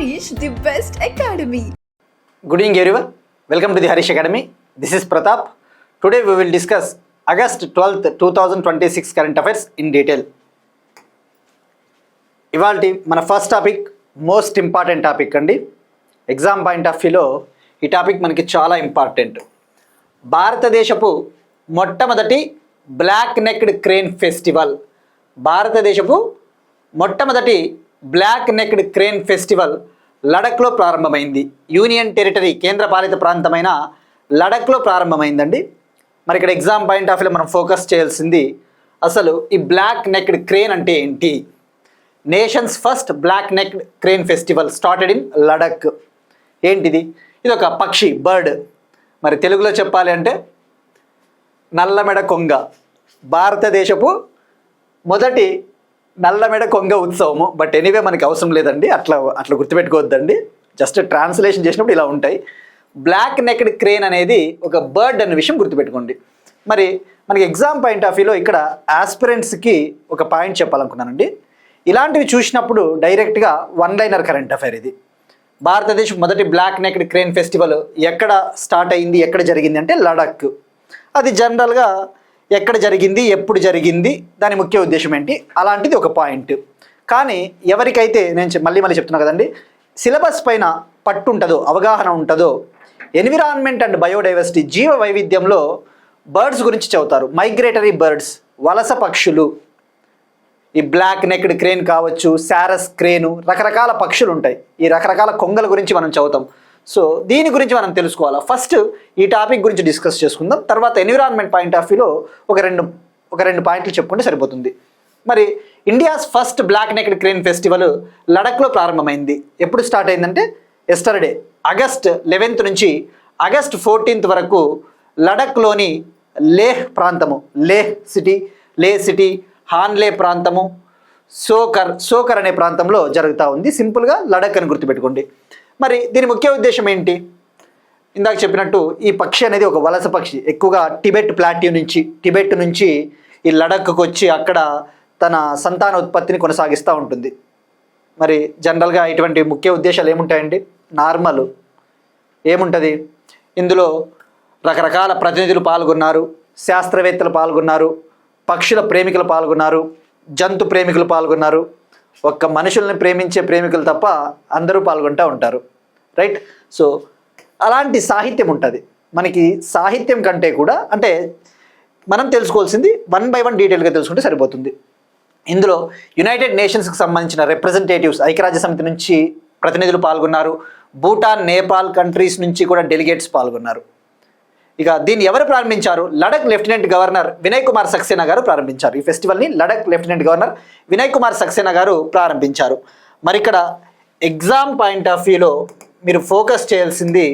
Harish, the best academy. Good evening everyone. Welcome to the Harish Academy. This is Pratap. Today we will discuss August 12th, 2026 current affairs in detail. ఇవాల్టి మన first topic most important topic అండి. Exam point of వ్యూలో ఈ topic మనకి చాలా important. భారతదేశపు మొట్టమొదటి black necked crane festival. భారతదేశపు మొట్టమొదటి బ్లాక్ నెక్డ్ క్రేన్ ఫెస్టివల్ లడఖ్లో ప్రారంభమైంది. యూనియన్ టెరిటరీ కేంద్రపాలిత ప్రాంతమైన లడఖ్లో ప్రారంభమైందండి. మరి ఇక్కడ ఎగ్జామ్ పాయింట్ ఆఫ్ వ్యూలో మనం ఫోకస్ చేయాల్సింది అసలు ఈ బ్లాక్ నెక్డ్ క్రేన్ అంటే ఏంటి. Nations first black necked crane festival started in Ladakh. ఏంటిది? ఇది ఒక పక్షి, బర్డ్. మరి తెలుగులో చెప్పాలి అంటే నల్లమెడ కొంగ. భారతదేశపు మొదటి నల్లమెడ కొంగ ఉత్సవము. బట్ ఎనీవే మనకి అవసరం లేదండి, అట్లా గుర్తుపెట్టుకోవద్దండి. జస్ట్ ట్రాన్స్లేషన్ చేసినప్పుడు ఇలా ఉంటాయి. బ్లాక్ నెక్డ్ క్రేన్ అనేది ఒక బర్డ్ అనే విషయం గుర్తుపెట్టుకోండి. మరి మనకి ఎగ్జామ్ పాయింట్ ఆఫ్ వ్యూలో ఇక్కడ ఆస్పిరెంట్స్కి ఒక పాయింట్ చెప్పాలనుకున్నానండి. ఇలాంటివి చూసినప్పుడు డైరెక్ట్గా వన్ లైనర్ కరెంట్ అఫైర్ ఇది. భారతదేశం మొదటి బ్లాక్ నెక్డ్ క్రేన్ ఫెస్టివల్ ఎక్కడ స్టార్ట్ అయింది, ఎక్కడ జరిగింది అంటే లడఖ్. అది జనరల్గా ఎక్కడ జరిగింది, ఎప్పుడు జరిగింది, దాని ముఖ్య ఉద్దేశం ఏంటి, అలాంటిది ఒక పాయింట్. కానీ ఎవరికైతే నేను మళ్ళీ చెప్తున్నా కదండి, సిలబస్ పైన పట్టు ఉంటుందో, అవగాహన ఉంటుందో, ఎన్విరాన్మెంట్ అండ్ బయోడైవర్సిటీ జీవ వైవిధ్యంలో బర్డ్స్ గురించి చదువుతారు. మైగ్రేటరీ బర్డ్స్, వలస పక్షులు. ఈ బ్లాక్ నెక్డ్ క్రేన్ కావచ్చు, సారస్ క్రేను, రకరకాల పక్షులు ఉంటాయి. ఈ రకరకాల కొంగల గురించి మనం చదువుతాం. సో దీని గురించి మనం తెలుసుకోవాలా. ఫస్ట్ ఈ టాపిక్ గురించి డిస్కస్ చేసుకుందాం. తర్వాత ఎన్విరాన్మెంట్ పాయింట్ ఆఫ్ వ్యూలో ఒక రెండు పాయింట్లు చెప్పుకుంటే సరిపోతుంది. మరి India's first black necked crane festival లడఖ్లో ప్రారంభమైంది. ఎప్పుడు స్టార్ట్ అయిందంటే ఎస్టర్డే ఆగస్ట్ 11th నుంచి ఆగస్ట్ 14th వరకు లడఖ్లోని లేహ్ ప్రాంతము, లేహ్ సిటీ, హాన్లే ప్రాంతము, సోకర్ అనే ప్రాంతంలో జరుగుతూ ఉంది. సింపుల్గా లడఖ్ అని గుర్తుపెట్టుకోండి. మరి దీని ముఖ్య ఉద్దేశం ఏంటి? ఇందాక చెప్పినట్టు ఈ పక్షి అనేది ఒక వలస పక్షి. ఎక్కువగా టిబెట్ నుంచి ఈ లడఖ్కు వచ్చి అక్కడ తన సంతాన ఉత్పత్తిని కొనసాగిస్తూ ఉంటుంది. మరి జనరల్గా ఇటువంటి ముఖ్య ఉద్దేశాలు ఏముంటాయండి? నార్మల్ ఏముంటుంది ఇందులో? రకరకాల ప్రతినిధులు పాల్గొన్నారు, శాస్త్రవేత్తలు పాల్గొన్నారు, పక్షుల ప్రేమికులు పాల్గొన్నారు, జంతు ప్రేమికులు పాల్గొన్నారు. ఒక్క మనుషుల్ని ప్రేమించే ప్రేమికులు తప్ప అందరూ పాల్గొంటూ ఉంటారు, రైట్? సో అలాంటి సాహిత్యం ఉంటుంది. మనకి సాహిత్యం కంటే కూడా అంటే మనం తెలుసుకోవాల్సింది వన్ బై వన్ డీటెయిల్గా తెలుసుకుంటే సరిపోతుంది. ఇందులో యునైటెడ్ నేషన్స్కి సంబంధించిన రిప్రజెంటేటివ్స్, ఐక్యరాజ్య సమితి నుంచి ప్రతినిధులు పాల్గొన్నారు. భూటాన్, నేపాల్ కంట్రీస్ నుంచి కూడా డెలిగేట్స్ పాల్గొన్నారు. ఇక దీన్ని ఎవరు ప్రారంభించారు? లడఖ్ లెఫ్టినెంట్ గవర్నర్ వినయ్ కుమార్ సక్సేనా గారు ప్రారంభించారు. ఈ ఫెస్టివల్ని లడఖ్ లెఫ్టినెంట్ గవర్నర్ వినయ్ కుమార్ సక్సేనా గారు ప్రారంభించారు. మరి ఇక్కడ ఎగ్జామ్ పాయింట్ ఆఫ్ వ్యూలో మీరు ఫోకస్ చేయాల్సింది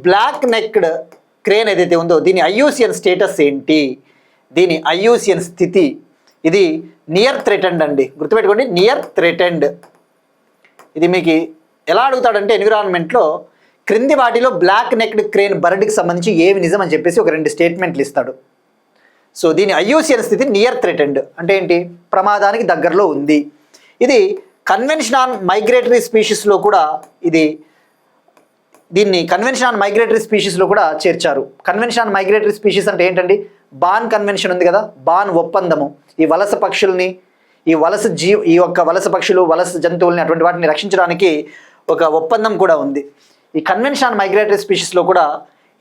బ్లాక్ నెక్డ్ క్రేన్ ఏదైతే ఉందో దీని ఐయూసిఎన్ స్టేటస్ ఏంటి, దీని ఐయూసిఎన్ స్థితి. ఇది నియర్ థ్రెటెండ్ అండి, గుర్తుపెట్టుకోండి, నియర్ థ్రెటెండ్. ఇది మీకు ఎలా అడుగుతాడంటే ఎన్విరాన్మెంట్లో క్రింది వాటిలో బ్లాక్ నెక్డ్ క్రేన్ బర్డ్కి సంబంధించి ఏమి నిజం అని చెప్పేసి ఒక 2 స్టేట్మెంట్లు ఇస్తాడు. సో దీని ఐయూసిఎన్ స్థితి నియర్ థ్రెటెండ్ అంటే ఏంటి? ప్రమాదానికి దగ్గరలో ఉంది. ఇది కన్వెన్షన్ ఆన్ మైగ్రేటరీ స్పీషీస్లో కూడా దీన్ని కన్వెన్షన్ ఆన్ మైగ్రేటరీ స్పీషీస్లో కూడా చేర్చారు. కన్వెన్షన్ ఆన్ మైగ్రేటరీ స్పీషీస్ అంటే ఏంటండి? బాన్ కన్వెన్షన్ ఉంది కదా, బాన్ ఒప్పందము. ఈ వలస పక్షుల్ని, ఈ యొక్క వలస పక్షులు, వలస జంతువుల్ని, అటువంటి వాటిని రక్షించడానికి ఒక ఒప్పందం కూడా ఉంది. ఈ కన్వెన్షన్ ఆన్ మైగ్రేటరీ స్పీషీస్లో కూడా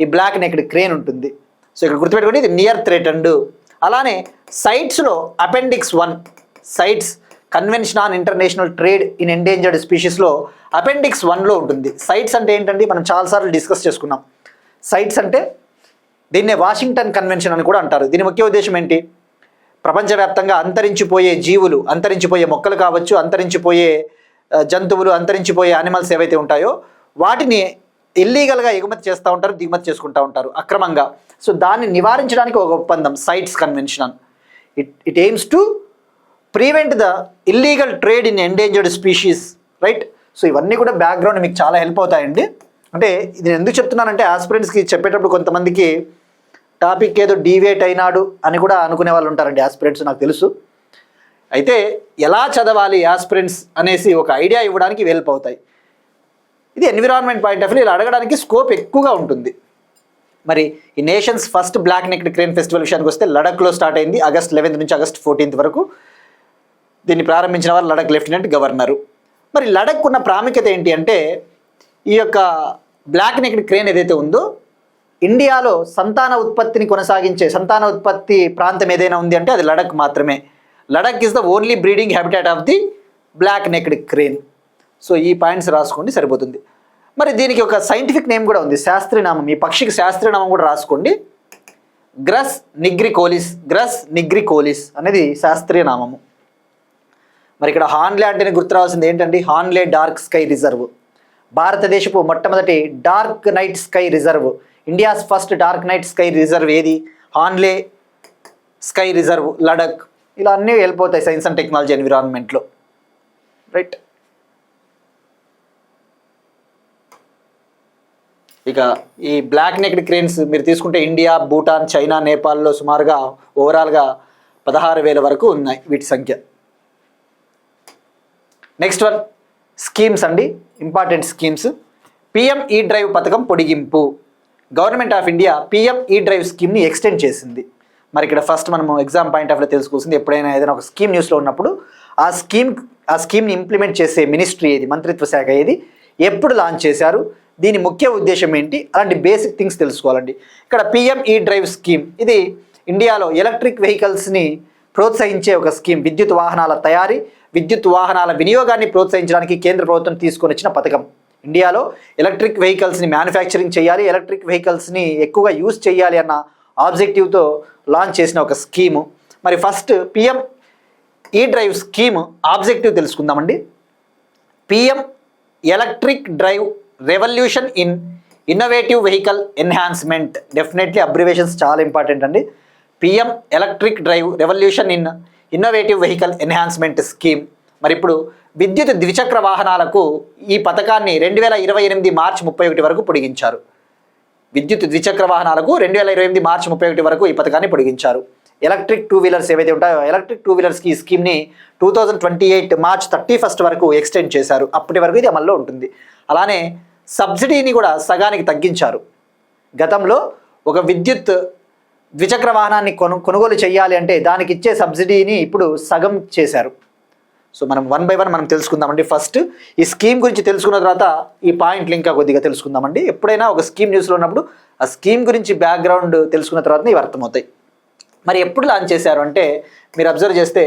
ఈ బ్లాక్ నెక్డ్ క్రేన్ ఉంటుంది. సో ఇక్కడ గుర్తుపెట్టుకోండి, ఇది నియర్ థ్రెటెండ్. అలానే సైట్స్లో appendix 1 CITES convention on international trade in endangered స్పీషీస్లో అపెండిక్స్ 1లో ఉంటుంది. సైట్స్ అంటే ఏంటండి? మనం చాలాసార్లు డిస్కస్ చేసుకున్నాం. సైట్స్ అంటే దీన్నే వాషింగ్టన్ కన్వెన్షన్ అని కూడా అంటారు. దీని ముఖ్య ఉద్దేశం ఏంటి? ప్రపంచవ్యాప్తంగా అంతరించిపోయే జీవులు, అంతరించిపోయే మొక్కలు కావచ్చు, అంతరించిపోయే జంతువులు, అంతరించిపోయే యానిమల్స్ ఏవైతే ఉంటాయో వాటిని ఇల్లీగల్గా ఎగుమతి చేస్తూ ఉంటారు, దిగుమతి చేసుకుంటూ ఉంటారు అక్రమంగా. సో దాన్ని నివారించడానికి ఒక ఒప్పందం CITES convention. It aims to prevent the illegal trade in endangered species, right? So ఇవన్నీ కూడా బ్యాక్గ్రౌండ్ మీకు చాలా హెల్ప్ అవుతాయండి. అంటే ఇది ఎందుకు చెప్తున్నానంటే ఆస్పిరెంట్స్కి చెప్పేటప్పుడు కొంతమందికి టాపిక్ ఏదో డీవియేట్ అయినాడు అని కూడా అనుకునే వాళ్ళు ఉంటారండి ఆస్పిరెంట్స్, నాకు తెలుసు. అయితే ఎలా చదవాలి యాస్పిరెంట్స్ అనేసి ఒక ఐడియా ఇవ్వడానికి హెల్ప్ అవుతాయి. ఇది ఎన్విరాన్మెంట్ పాయింట్ ఆఫ్ వ్యూ ఇలా అడగడానికి స్కోప్ ఎక్కువగా ఉంటుంది. మరి ఈ nations first black necked crane festival విషయానికి వస్తే లడఖ్లో స్టార్ట్ అయింది. ఆగస్ట్ 11 నుంచి ఆగస్ట్ 14 వరకు. దీన్ని ప్రారంభించిన వారు లడఖ్ లెఫ్టినెంట్ గవర్నరు. మరి లడఖ్ ఉన్న ప్రాముఖ్యత ఏంటి అంటే ఈ యొక్క బ్లాక్ నెక్డ్ క్రేన్ ఏదైతే ఉందో ఇండియాలో సంతాన ఉత్పత్తి ప్రాంతం ఏదైనా ఉంది అంటే అది లడఖ్ మాత్రమే. Ladakh is the only breeding habitat of the black necked crane. So ఈ పాయింట్స్ రాసుకోండి సరిపోతుంది. మరి దీనికి ఒక సైంటిఫిక్ నేమ్ కూడా ఉంది, శాస్త్రీయనామం. ఈ పక్షికి శాస్త్రీయనామం కూడా రాసుకోండి. గ్రస్ నిగ్రికోలిస్ అనేది శాస్త్రీయ నామము. మరి ఇక్కడ హాన్లే అంటేనే గుర్తు రావాల్సింది ఏంటండి? హాన్లే డార్క్ స్కై రిజర్వ్, భారతదేశపు మొట్టమొదటి dark night sky reserve. India's first dark night sky reserve ఏది? Hanle sky reserve, Ladakh. ఇలా అన్నీ వెళ్ళిపోతాయి సైన్స్ అండ్ టెక్నాలజీ ఎన్విరాన్మెంట్లో. రైట్. ఇక ఈ బ్లాక్ నెక్డ్ క్రేన్స్ మీరు తీసుకుంటే ఇండియా, భూటాన్, చైనా, నేపాల్లో సుమారుగా ఓవరాల్గా 16,000 వరకు ఉన్నాయి వీటి సంఖ్య. నెక్స్ట్ వన్ స్కీమ్స్ అండి, ఇంపార్టెంట్ స్కీమ్స్. పిఎం ఈ డ్రైవ్ పథకం పొడిగింపు. గవర్నమెంట్ ఆఫ్ ఇండియా పిఎం ఈ డ్రైవ్ స్కీమ్ని ఎక్స్టెండ్ చేసింది. మరి ఇక్కడ ఫస్ట్ మనము ఎగ్జామ్ పాయింట్ ఆఫ్ వ్యూ తెలుసుకోవాల్సింది, ఎప్పుడైనా ఏదైనా ఒక స్కీమ్ న్యూస్లో ఉన్నప్పుడు ఆ స్కీమ్ని ఇంప్లిమెంట్ చేసే మినిస్ట్రీ ఏది, మంత్రిత్వ శాఖ ఏది, ఎప్పుడు లాంచ్ చేశారు, దీని ముఖ్య ఉద్దేశం ఏంటి, అలాంటి బేసిక్ థింగ్స్ తెలుసుకోవాలండి. ఇక్కడ పిఎం ఈ డ్రైవ్ స్కీమ్ ఇది ఇండియాలో ఎలక్ట్రిక్ వెహికల్స్ని ప్రోత్సహించే ఒక స్కీమ్. విద్యుత్ వాహనాల తయారీ, విద్యుత్ వాహనాల వినియోగాన్ని ప్రోత్సహించడానికి కేంద్ర ప్రభుత్వం తీసుకొని వచ్చిన పథకం. ఇండియాలో ఎలక్ట్రిక్ వెహికల్స్ని మ్యానుఫ్యాక్చరింగ్ చేయాలి, ఎలక్ట్రిక్ వెహికల్స్ని ఎక్కువగా యూజ్ చేయాలి అన్న ఆబ్జెక్టివ్తో లాంచ్ చేసిన ఒక స్కీము. మరి ఫస్ట్ పిఎం ఈ డ్రైవ్ స్కీమ్ ఆబ్జెక్టివ్ తెలుసుకుందామండి. PM electric drive revolution in innovative vehicle enhancement. Definitely abbreviations చాలా ఇంపార్టెంట్ అండి. PM electric drive revolution in innovative vehicle enhancement scheme. మరి ఇప్పుడు విద్యుత్ ద్విచక్ర వాహనాలకు ఈ పథకాన్ని 2028 మార్చి 31 వరకు పొడిగించారు. విద్యుత్ ద్విచక్ర వాహనాలకు 2028 మార్చి 31 వరకు ఈ పథకాన్ని పొడిగించారు. ఎలక్ట్రిక్ టూ వీలర్స్ ఏవైతే ఉంటాయో ఎలక్ట్రిక్ టూ వీలర్స్కి ఈ స్కీమ్ని 2028 మార్చ్ 31 వరకు ఎక్స్టెండ్ చేశారు. అప్పటి వరకు ఇది అమల్లో ఉంటుంది. అలానే సబ్సిడీని కూడా సగానికి తగ్గించారు. గతంలో ఒక విద్యుత్ ద్విచక్ర వాహనాన్ని కొనుగోలు చేయాలి అంటే దానికి ఇచ్చే సబ్సిడీని ఇప్పుడు సగం చేశారు. సో మనం 1 by 1 మనం తెలుసుకుందామండి. ఫస్ట్ ఈ స్కీమ్ గురించి తెలుసుకున్న తర్వాత ఈ పాయింట్లు ఇంకా కొద్దిగా తెలుసుకుందామండి. ఎప్పుడైనా ఒక స్కీమ్ న్యూస్లో ఉన్నప్పుడు ఆ స్కీమ్ గురించి బ్యాక్గ్రౌండ్ తెలుసుకున్న తర్వాత ఇవి అర్థమవుతాయి. మరి ఎప్పుడు లాంచ్ చేశారు అంటే మీరు అబ్జర్వ్ చేస్తే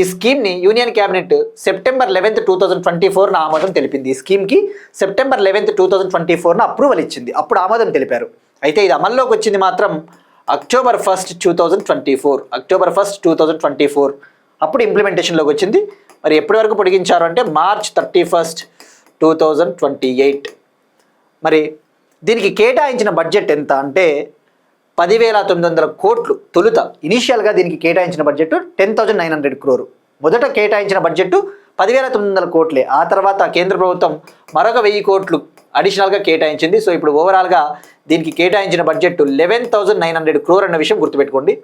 ఈ స్కీమ్ని యూనియన్ క్యాబినెట్ సెప్టెంబర్ 11, 2024 ఆమోదం తెలిపింది. ఈ స్కీమ్కి సెప్టెంబర్ 11, 2024 అప్రూవల్ ఇచ్చింది. అప్పుడు ఆమోదం తెలిపారు. అయితే ఇది అమల్లోకి వచ్చింది మాత్రం అక్టోబర్ 1, 2024 అప్పుడు ఇంప్లిమెంటేషన్లోకి వచ్చింది. మరి ఎప్పటి వరకు పొడిగించారు అంటే మార్చ్ 31, 2028. మరి దీనికి కేటాయించిన బడ్జెట్ ఎంత అంటే 10,900 కోట్లు. తొలుత ఇనీషియల్గా దీనికి కేటాయించిన బడ్జెట్ 10,900 crore. మొదట కేటాయించిన బడ్జెట్ 10,900 కోట్లే. ఆ తర్వాత కేంద్ర ప్రభుత్వం మరొక 1,000 కోట్లు అడిషనల్గా కేటాయించింది. సో ఇప్పుడు ఓవరాల్గా దీనికి కేటాయించిన బడ్జెట్ 11,900 crore అన్న విషయం గుర్తుపెట్టుకోండి.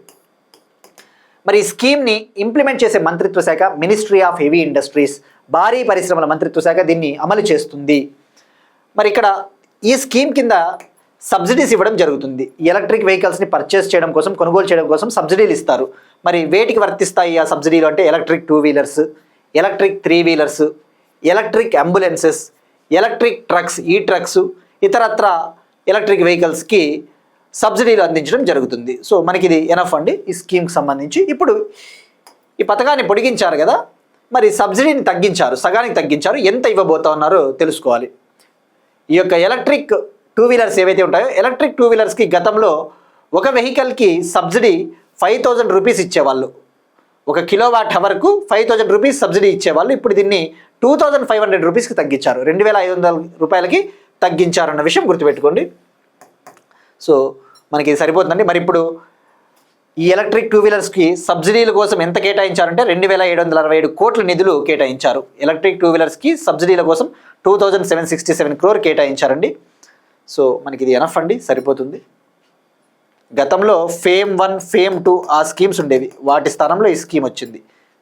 మరి ఈ స్కీమ్ని ఇంప్లిమెంట్ చేసే మంత్రిత్వ శాఖ మినిస్ట్రీ ఆఫ్ హెవీ ఇండస్ట్రీస్, భారీ పరిశ్రమల మంత్రిత్వ శాఖ దీన్ని అమలు చేస్తుంది. మరి ఇక్కడ ఈ స్కీమ్ కింద సబ్సిడీస్ ఇవ్వడం జరుగుతుంది. ఎలక్ట్రిక్ వెహికల్స్ని పర్చేస్ చేయడం కోసం, కొనుగోలు చేయడం కోసం సబ్సిడీలు ఇస్తారు. మరి వేటికి వర్తిస్తాయి ఆ సబ్సిడీలు అంటే electric 2 wheelers, electric 3 wheelers, electric ambulances, electric trucks, ఈ ట్రక్స్, ఇతరత్ర ఎలక్ట్రిక్ వెహికల్స్కి సబ్సిడీలు అందించడం జరుగుతుంది. సో మనకి ఇది ఎనఫ్ అండి ఈ స్కీమ్కి సంబంధించి. ఇప్పుడు ఈ పథకాన్ని పొడిగించారు కదా, మరి సబ్సిడీని తగ్గించారు, సగానికి తగ్గించారు. ఎంత ఇవ్వబోతా ఉన్నారో తెలుసుకోవాలి. ఈ యొక్క ఎలక్ట్రిక్ 2 వీలర్స్ ఏవైతే ఉంటాయో ఎలక్ట్రిక్ 2 వీలర్స్కి గతంలో ఒక వెహికల్కి సబ్సిడీ 5,000 రూపీస్ ఇచ్చేవాళ్ళు. 1 కిలోవాట్ అవర్కు 5,000 రూపీస్ సబ్సిడీ ఇచ్చేవాళ్ళు. ఇప్పుడు దీన్ని 2,500 రూపీస్కి తగ్గించారు, 2,500 రూపాయలకి తగ్గించారన్న విషయం గుర్తుపెట్టుకోండి. సో మనకి ఇది సరిపోతుందండి. మరి ఇప్పుడు ఈ ఎలక్ట్రిక్ 2 వీలర్స్కి సబ్సిడీల కోసం ఎంత కేటాయించారంటే 2,767 కోట్ల నిధులు కేటాయించారు. ఎలక్ట్రిక్ 2 వీలర్స్కి సబ్సిడీల కోసం 2,767 crore కేటాయించారండి. సో మనకి ఇది ఎనఫ్ అండి, సరిపోతుంది. గతంలో ఫేమ్ 1, ఫేమ్ 2 ఆ స్కీమ్స్ ఉండేవి, వాటి స్థానంలో ఈ స్కీమ్ వచ్చింది.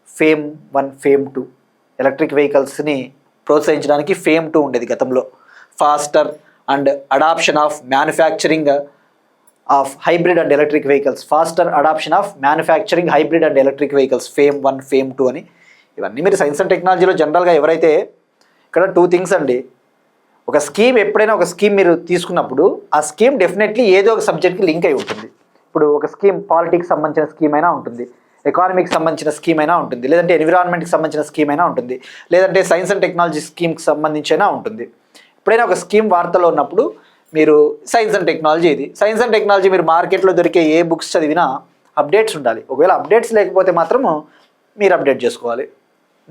FAME 1 FAME 2 ఎలక్ట్రిక్ వెహికల్స్ని ప్రోత్సహించడానికి FAME 2 ఉండేది గతంలో. Faster and adoption of manufacturing of hybrid and electric vehicles, faster adoption of manufacturing hybrid and electric vehicles FAME 1 FAME 2 అని. ఇవన్నీ మీరు సైన్స్ అండ్ టెక్నాలజీలో జనరల్గా ఎవరైతే ఇక్కడ 2 థింగ్స్ అండి. ఒక స్కీమ్, ఎప్పుడైనా ఒక స్కీమ్ మీరు తీసుకున్నప్పుడు ఆ స్కీమ్ డెఫినెట్లీ ఏదో ఒక సబ్జెక్ట్కి లింక్ అయి ఉంటుంది. ఇప్పుడు ఒక స్కీమ్ పాలిటిక్స్ సంబంధించిన స్కీమ్ అయినా ఉంటుంది, ఎకానమీకి సంబంధించిన స్కీమ్ అయినా ఉంటుంది, లేదంటే ఎన్విరాన్మెంట్కి సంబంధించిన స్కీమ్ అయినా ఉంటుంది, లేదంటే సైన్స్ అండ్ టెక్నాలజీ స్కీమ్కి సంబంధించి అయినా ఉంటుంది. ఎప్పుడైనా ఒక స్కీమ్ వార్తలో ఉన్నప్పుడు మీరు సైన్స్ అండ్ టెక్నాలజీ, ఇది సైన్స్ అండ్ టెక్నాలజీ మీరు మార్కెట్లో దొరికే ఏ బుక్స్ చదివినా అప్డేట్స్ ఉండాలి. ఒకవేళ అప్డేట్స్ లేకపోతే మాత్రము మీరు అప్డేట్ చేసుకోవాలి.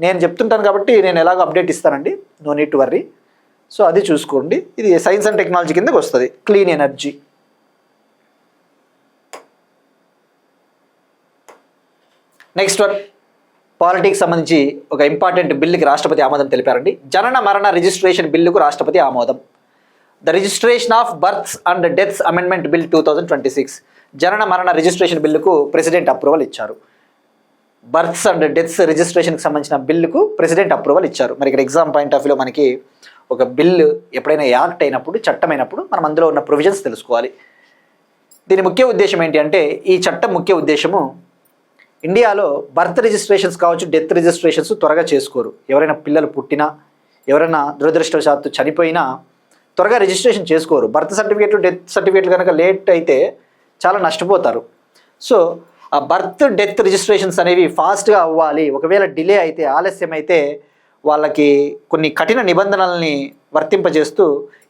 నేను చెప్తుంటాను కాబట్టి నేను ఎలాగో అప్డేట్ ఇస్తానండి, no need to worry. So అది చూసుకోండి. ఇది సైన్స్ అండ్ టెక్నాలజీ కిందకి వస్తుంది. Clean energy. Next one, politics సంబంధించి ఒక ఇంపార్టెంట్ బిల్లుకి రాష్ట్రపతి ఆమోదం తెలిపారండి. జనన మరణ రిజిస్ట్రేషన్ బిల్లుకు రాష్ట్రపతి ఆమోదం. The registration of births and deaths amendment bill 2026 జనన మరణ రిజిస్ట్రేషన్ బిల్లుకు ప్రెసిడెంట్ అప్రూవల్ ఇచ్చారు. బర్త్స్ అండ్ డెత్స్ రిజిస్ట్రేషన్కి సంబంధించిన బిల్లుకు ప్రెసిడెంట్ అప్రూవల్ ఇచ్చారు. మరి ఇక్కడ ఎగ్జామ్ పాయింట్ ఆఫ్ వ్యూలో మనకి ఒక బిల్లు ఎప్పుడైనా యాక్ట్ అయినప్పుడు, చట్టమైనప్పుడు మనం అందులో ఉన్న ప్రొవిజన్స్ తెలుసుకోవాలి. దీని ముఖ్య ఉద్దేశం ఏంటి అంటే, ఈ చట్టం ముఖ్య ఉద్దేశము ఇండియాలో బర్త్ రిజిస్ట్రేషన్స్ కావచ్చు, డెత్ రిజిస్ట్రేషన్స్ త్వరగా చేసుకోరు. ఎవరైనా పిల్లలు పుట్టినా, ఎవరైనా దురదృష్టవశాత్తు చనిపోయినా త్వరగా రిజిస్ట్రేషన్ చేసుకోరు. బర్త్ సర్టిఫికేట్లు, డెత్ సర్టిఫికేట్లు కనుక లేట్ అయితే చాలా నష్టపోతారు. సో ఆ బర్త్ డెత్ రిజిస్ట్రేషన్స్ అనేవి ఫాస్ట్గా అవ్వాలి. ఒకవేళ డిలే అయితే, ఆలస్యం అయితే వాళ్ళకి కొన్ని కఠిన నిబంధనల్ని వర్తింపజేస్తూ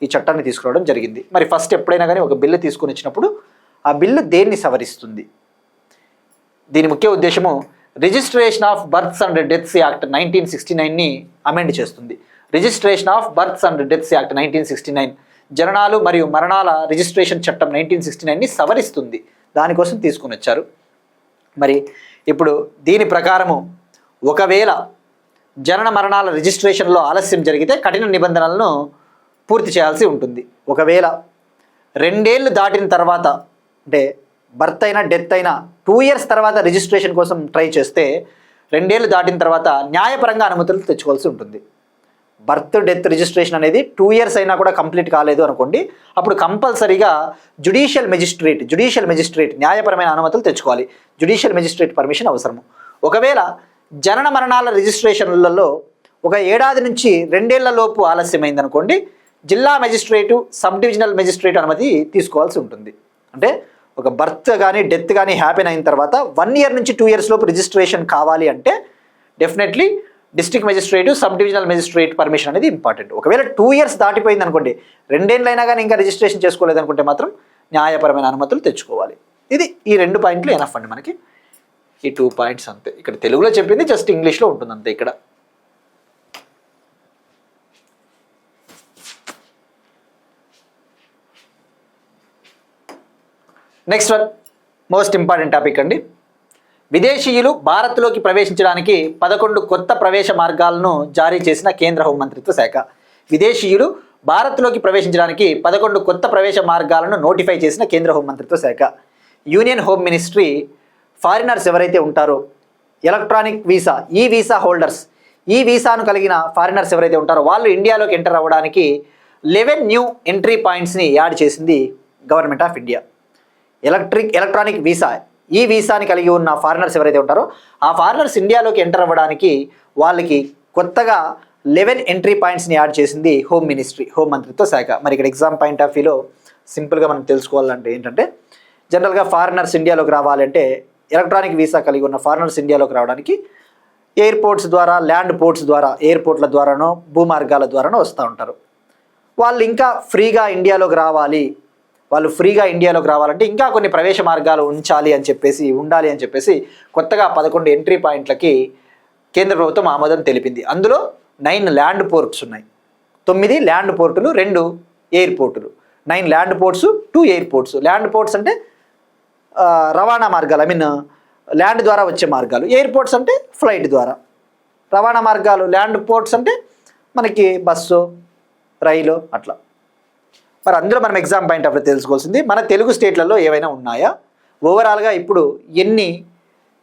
ఈ చట్టాన్ని తీసుకురావడం జరిగింది. మరి ఫస్ట్ ఎప్పుడైనా కానీ ఒక బిల్లు తీసుకొని వచ్చినప్పుడు ఆ బిల్లు దేన్ని సవరిస్తుంది? దీని ముఖ్య ఉద్దేశము registration of births and deaths act 1969ని అమెండ్ చేస్తుంది. Registration of births and deaths act 1969 జననాలు మరియు మరణాల రిజిస్ట్రేషన్ చట్టం 1969ని సవరిస్తుంది. దానికోసం తీసుకుని వచ్చారు. మరి ఇప్పుడు దీని ప్రకారము ఒకవేళ జనన మరణాల రిజిస్ట్రేషన్లో ఆలస్యం జరిగితే కఠిన నిబంధనలను పూర్తి చేయాల్సి ఉంటుంది. ఒకవేళ 2 ఏళ్ళు దాటిన తర్వాత, అంటే బర్త్ అయినా డెత్ అయినా 2 years తర్వాత రిజిస్ట్రేషన్ కోసం ట్రై చేస్తే 2 ఏళ్ళు దాటిన తర్వాత న్యాయపరంగా అనుమతులు తెచ్చుకోవాల్సి ఉంటుంది. బర్త్ డెత్ రిజిస్ట్రేషన్ అనేది 2 years అయినా కూడా కంప్లీట్ కాలేదు అనుకోండి, అప్పుడు కంపల్సరీగా జ్యుడిషియల్ మెజిస్ట్రేట్ న్యాయపరమైన అనుమతులు తెచ్చుకోవాలి. జ్యుడిషియల్ మెజిస్ట్రేట్ పర్మిషన్ అవసరము. ఒకవేళ జనన మరణాల రిజిస్ట్రేషన్లలో 1 ఏడాది నుంచి 2 ఏళ్ల లోపు ఆలస్యమైంది అనుకోండి, జిల్లా మెజిస్ట్రేటు, సబ్ డివిజనల్ మెజిస్ట్రేట్ అనుమతి తీసుకోవాల్సి ఉంటుంది. అంటే ఒక బర్త్ కానీ డెత్ కానీ హ్యాపెన్ అయిన తర్వాత 1 year నుంచి 2 years లోపు రిజిస్ట్రేషన్ కావాలి అంటే definitely district magistrate, sub divisional magistrate permission అనేది ఇంపార్టెంట్. ఒకవేళ 2 years దాటిపోయింది అనుకోండి, 2 ఏళ్ళైనా కానీ ఇంకా రిజిస్ట్రేషన్ చేసుకోలేదు అనుకుంటే మాత్రం న్యాయపరమైన అనుమతులు తెచ్చుకోవాలి. ఇది ఈ 2 పాయింట్లు ఎనఫ్ అండి మనకి. ఈ 2 పాయింట్స్ అంతే. ఇక్కడ తెలుగులో చెప్పింది జస్ట్ ఇంగ్లీష్లో ఉంటుంది అంతే. ఇక్కడ next one, most important topic అండి. విదేశీయులు భారత్లోకి ప్రవేశించడానికి 11 కొత్త ప్రవేశ మార్గాలను జారీ చేసిన కేంద్ర హోంమంత్రిత్వ శాఖ. విదేశీయులు భారత్లోకి ప్రవేశించడానికి 11 కొత్త ప్రవేశ మార్గాలను నోటిఫై చేసిన కేంద్ర హోంమంత్రిత్వ శాఖ. యూనియన్ హోమ్ మినిస్ట్రీ ఫారినర్స్ ఎవరైతే ఉంటారో, ఎలక్ట్రానిక్ వీసా, ఈ వీసా హోల్డర్స్, ఈ వీసాను కలిగిన ఫారినర్స్ ఎవరైతే ఉంటారో వాళ్ళు ఇండియాలోకి ఎంటర్ అవ్వడానికి 11 న్యూ ఎంట్రీ పాయింట్స్ని యాడ్ చేసింది government of India. Electronic visa, ఈ వీసాని కలిగి ఉన్న ఫారినర్స్ ఎవరైతే ఉంటారో ఆ ఫారినర్స్ ఇండియాలోకి ఎంటర్ అవ్వడానికి వాళ్ళకి కొత్తగా 11 ఎంట్రీ పాయింట్స్ని యాడ్ చేసింది హోమ్ మంత్రిత్వ శాఖ. మరి ఇక్కడ ఎగ్జామ్ పాయింట్ ఆఫ్ వ్యూలో సింపుల్గా మనం తెలుసుకోవాలంటే ఏంటంటే, జనరల్గా ఫారినర్స్ ఇండియాలోకి రావాలంటే ఎలక్ట్రానిక్ వీసా కలిగి ఉన్న ఫారినర్స్ ఇండియాలోకి రావడానికి ఎయిర్పోర్ట్స్ ద్వారా, ల్యాండ్ పోర్ట్స్ ద్వారా, ఎయిర్పోర్ట్ల ద్వారానో భూమార్గాల ద్వారానో వస్తూ ఉంటారు. వాళ్ళు ఇంకా ఫ్రీగా ఇండియాలోకి రావాలంటే ఇంకా కొన్ని ప్రవేశ మార్గాలు ఉండాలి అని చెప్పేసి కొత్తగా 11 ఎంట్రీ పాయింట్లకి కేంద్ర ప్రభుత్వం ఆమోదం తెలిపింది. అందులో 9 ల్యాండ్ పోర్ట్స్ ఉన్నాయి, 9 ల్యాండ్ పోర్టులు, 2 ఎయిర్పోర్టులు. 9 land ports, 2 airports. Land ports అంటే రవాణా మార్గాలు, ల్యాండ్ ద్వారా వచ్చే మార్గాలు. ఎయిర్పోర్ట్స్ అంటే ఫ్లైట్ ద్వారా రవాణా మార్గాలు. ల్యాండ్ పోర్ట్స్ అంటే మనకి బస్సు, రైలు అట్లా. మరి అందులో మనం ఎగ్జామ్ పాయింట్ ఆఫ్ తెలుసుకోవాల్సింది మన తెలుగు స్టేట్లలో ఏవైనా ఉన్నాయా, ఓవరాల్గా ఇప్పుడు ఎన్ని